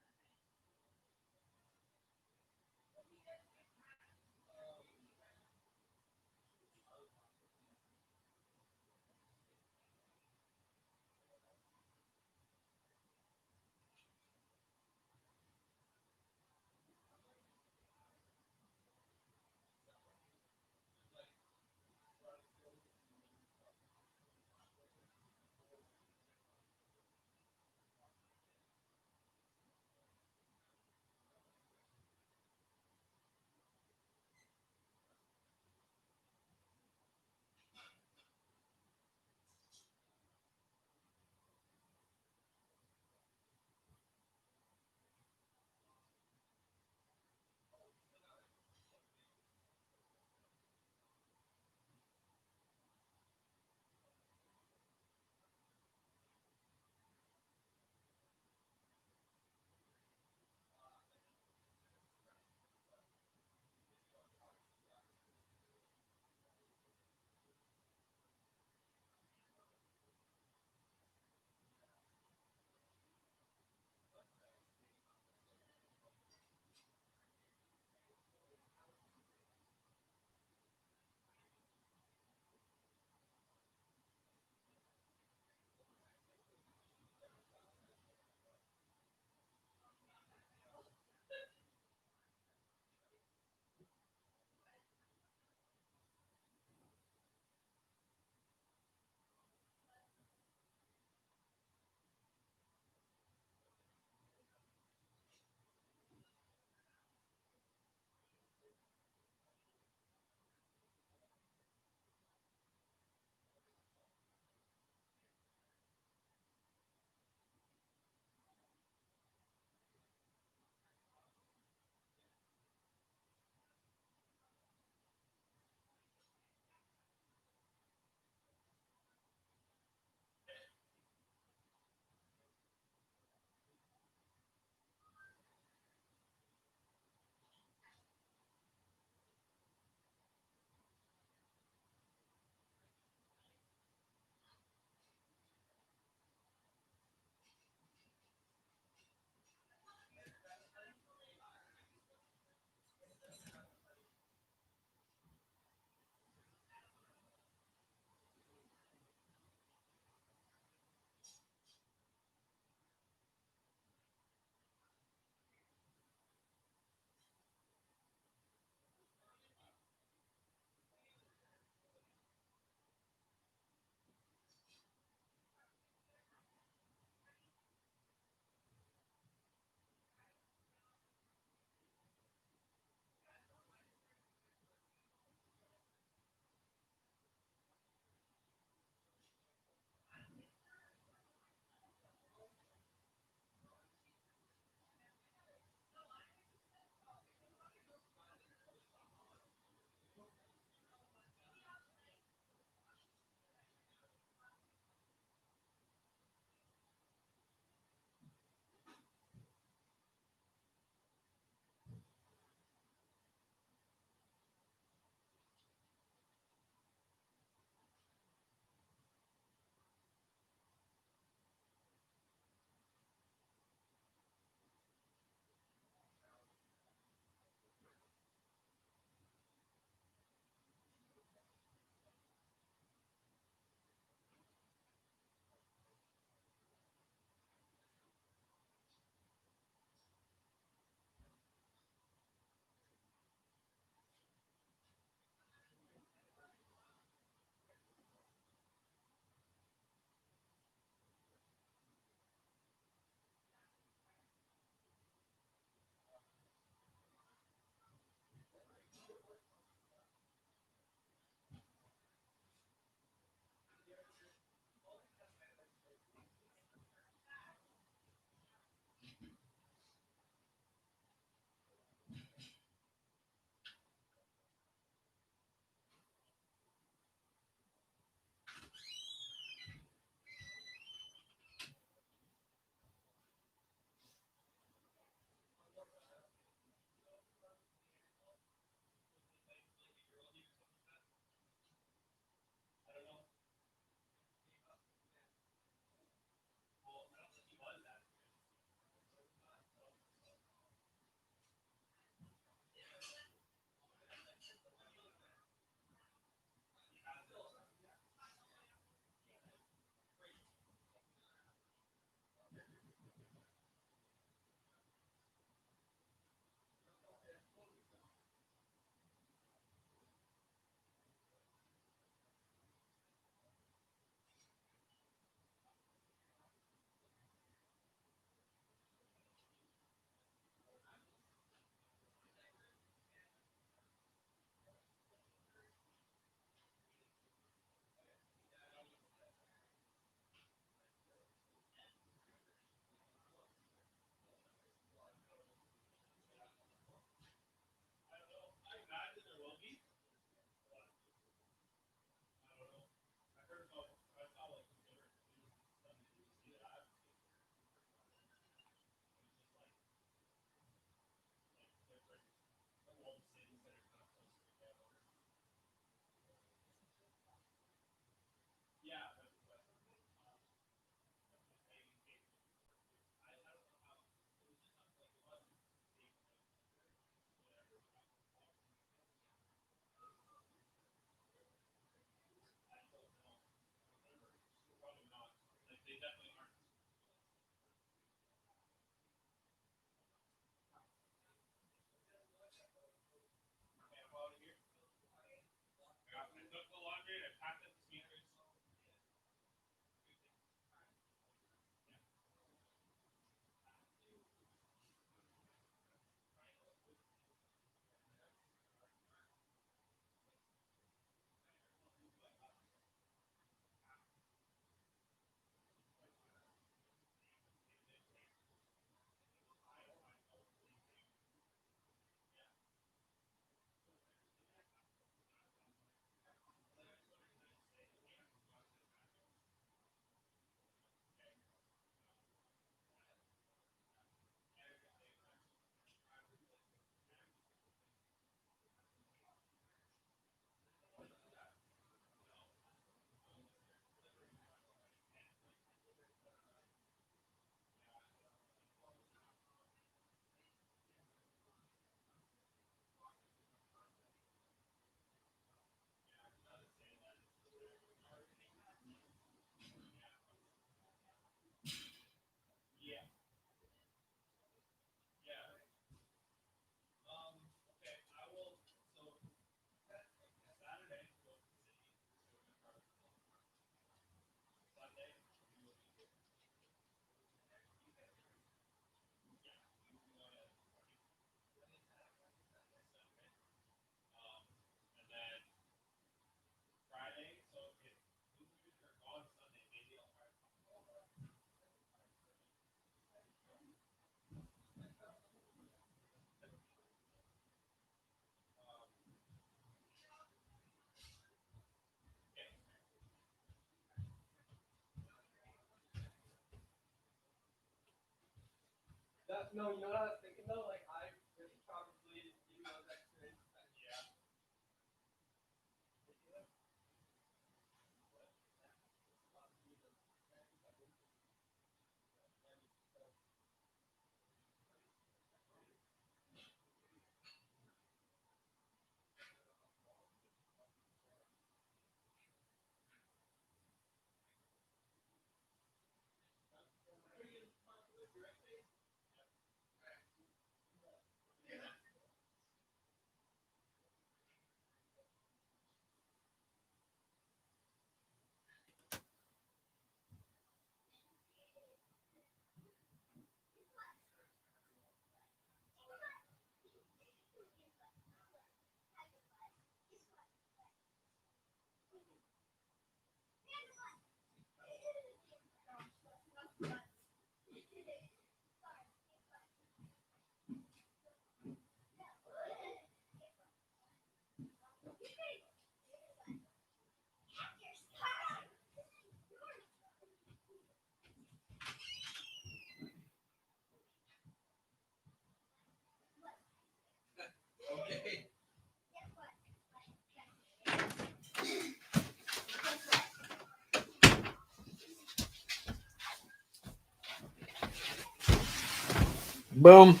Boom.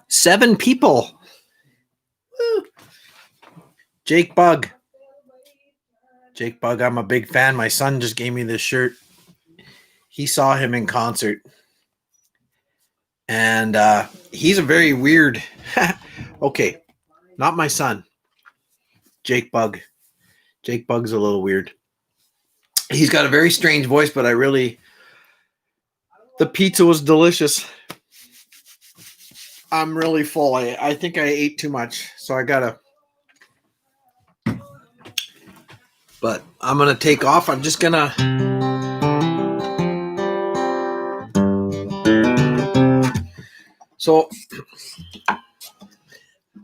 7 people. Woo. Jake Bug. Jake Bug, I'm a big fan. My son just gave me this shirt. He saw him in concert. And he's a very weird. Okay, not my son. Jake Bug. Jake Bug's a little weird. He's got a very strange voice, but the pizza was delicious. I'm really full. I think I ate too much, so I gotta. But I'm gonna take off. I'm just gonna. So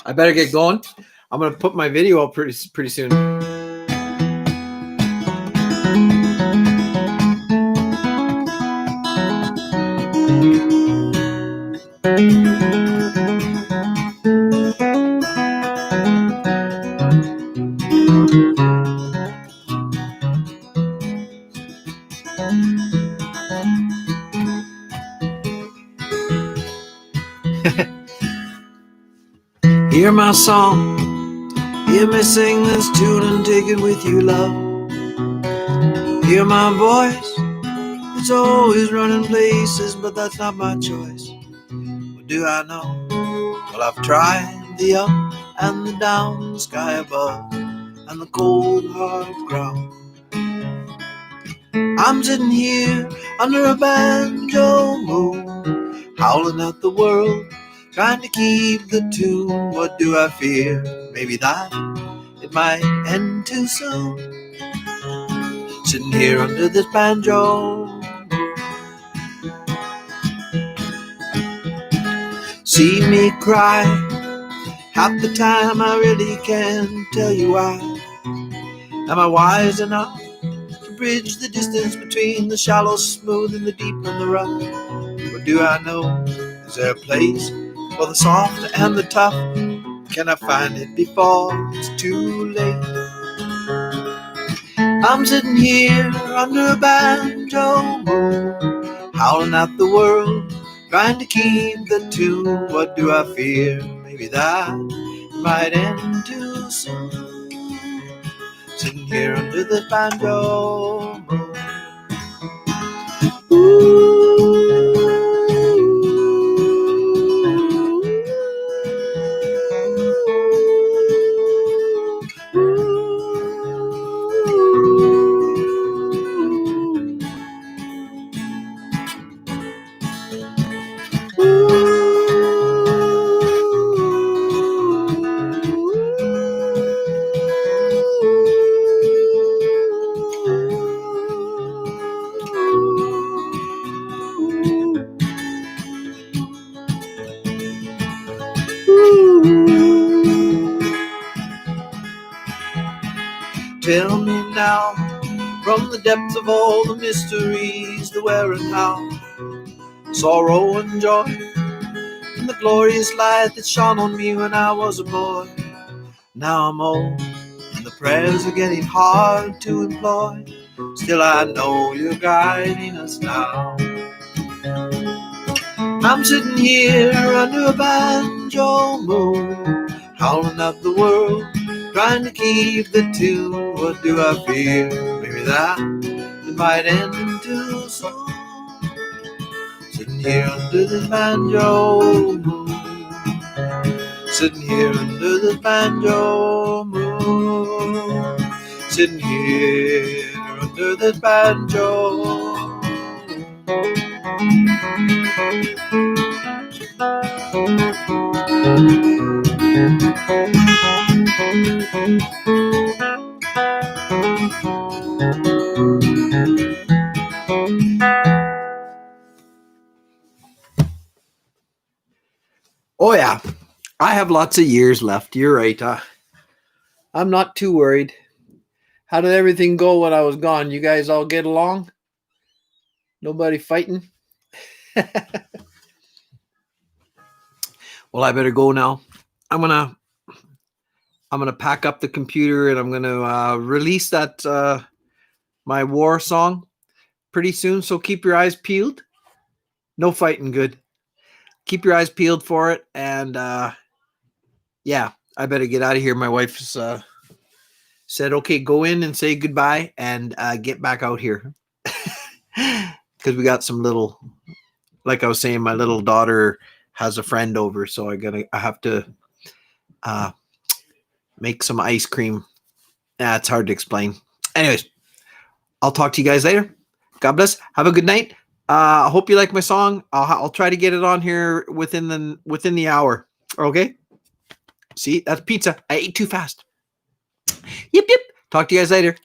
I better get going. I'm gonna put my video up pretty soon. Hear my song, hear me sing this tune and take it with you, love. Hear my voice, it's always running places, but that's not my choice. What do I know? Well, I've tried the up and the down, the sky above, and the cold hard ground. I'm sitting here under a banjo moon, howling at the world, trying to keep the tune. What do I fear? Maybe that it might end too soon. Sitting here under this banjo moon. See me cry, half the time I really can't tell you why. Am I wise enough to bridge the distance between the shallow smooth and the deep and the rough? Or do I know, is there a place for the soft and the tough? Can I find it before it's too late? I'm sitting here under a banjo moon, howling at the world, trying to keep the tune. What do I fear? Maybe that might end too soon. Sitting here under the banjo moon. Tell me now, from the depths of all the mysteries, the where and how, sorrow and joy, and the glorious light that shone on me when I was a boy. Now I'm old, and the prayers are getting hard to employ. Still I know you're guiding us now. I'm sitting here under a banjo moon, howling at the world, trying to keep the tune. What do I fear? Maybe that it might end too soon. Sitting here under this banjo moon, sitting here under this banjo moon, sitting here under this banjo. Oh yeah, I have lots of years left. You're right. I'm not too worried. How did everything go when I was gone? You guys all get along? Nobody fighting? Well, I better go now. I'm gonna pack up the computer and I'm gonna release that my war song pretty soon. So keep your eyes peeled. No fighting, good. Keep your eyes peeled for it. And yeah, I better get out of here. My wife's said, okay, go in and say goodbye and get back out here. Because we got some little, like I was saying, my little daughter has a friend over, so I have to make some ice cream. It's hard to explain. Anyways, I'll talk to you guys later. God bless. Have a good night. I hope you like my song. I'll try to get it on here within the hour. Okay. See, that's pizza. I ate too fast. Yep. Talk to you guys later.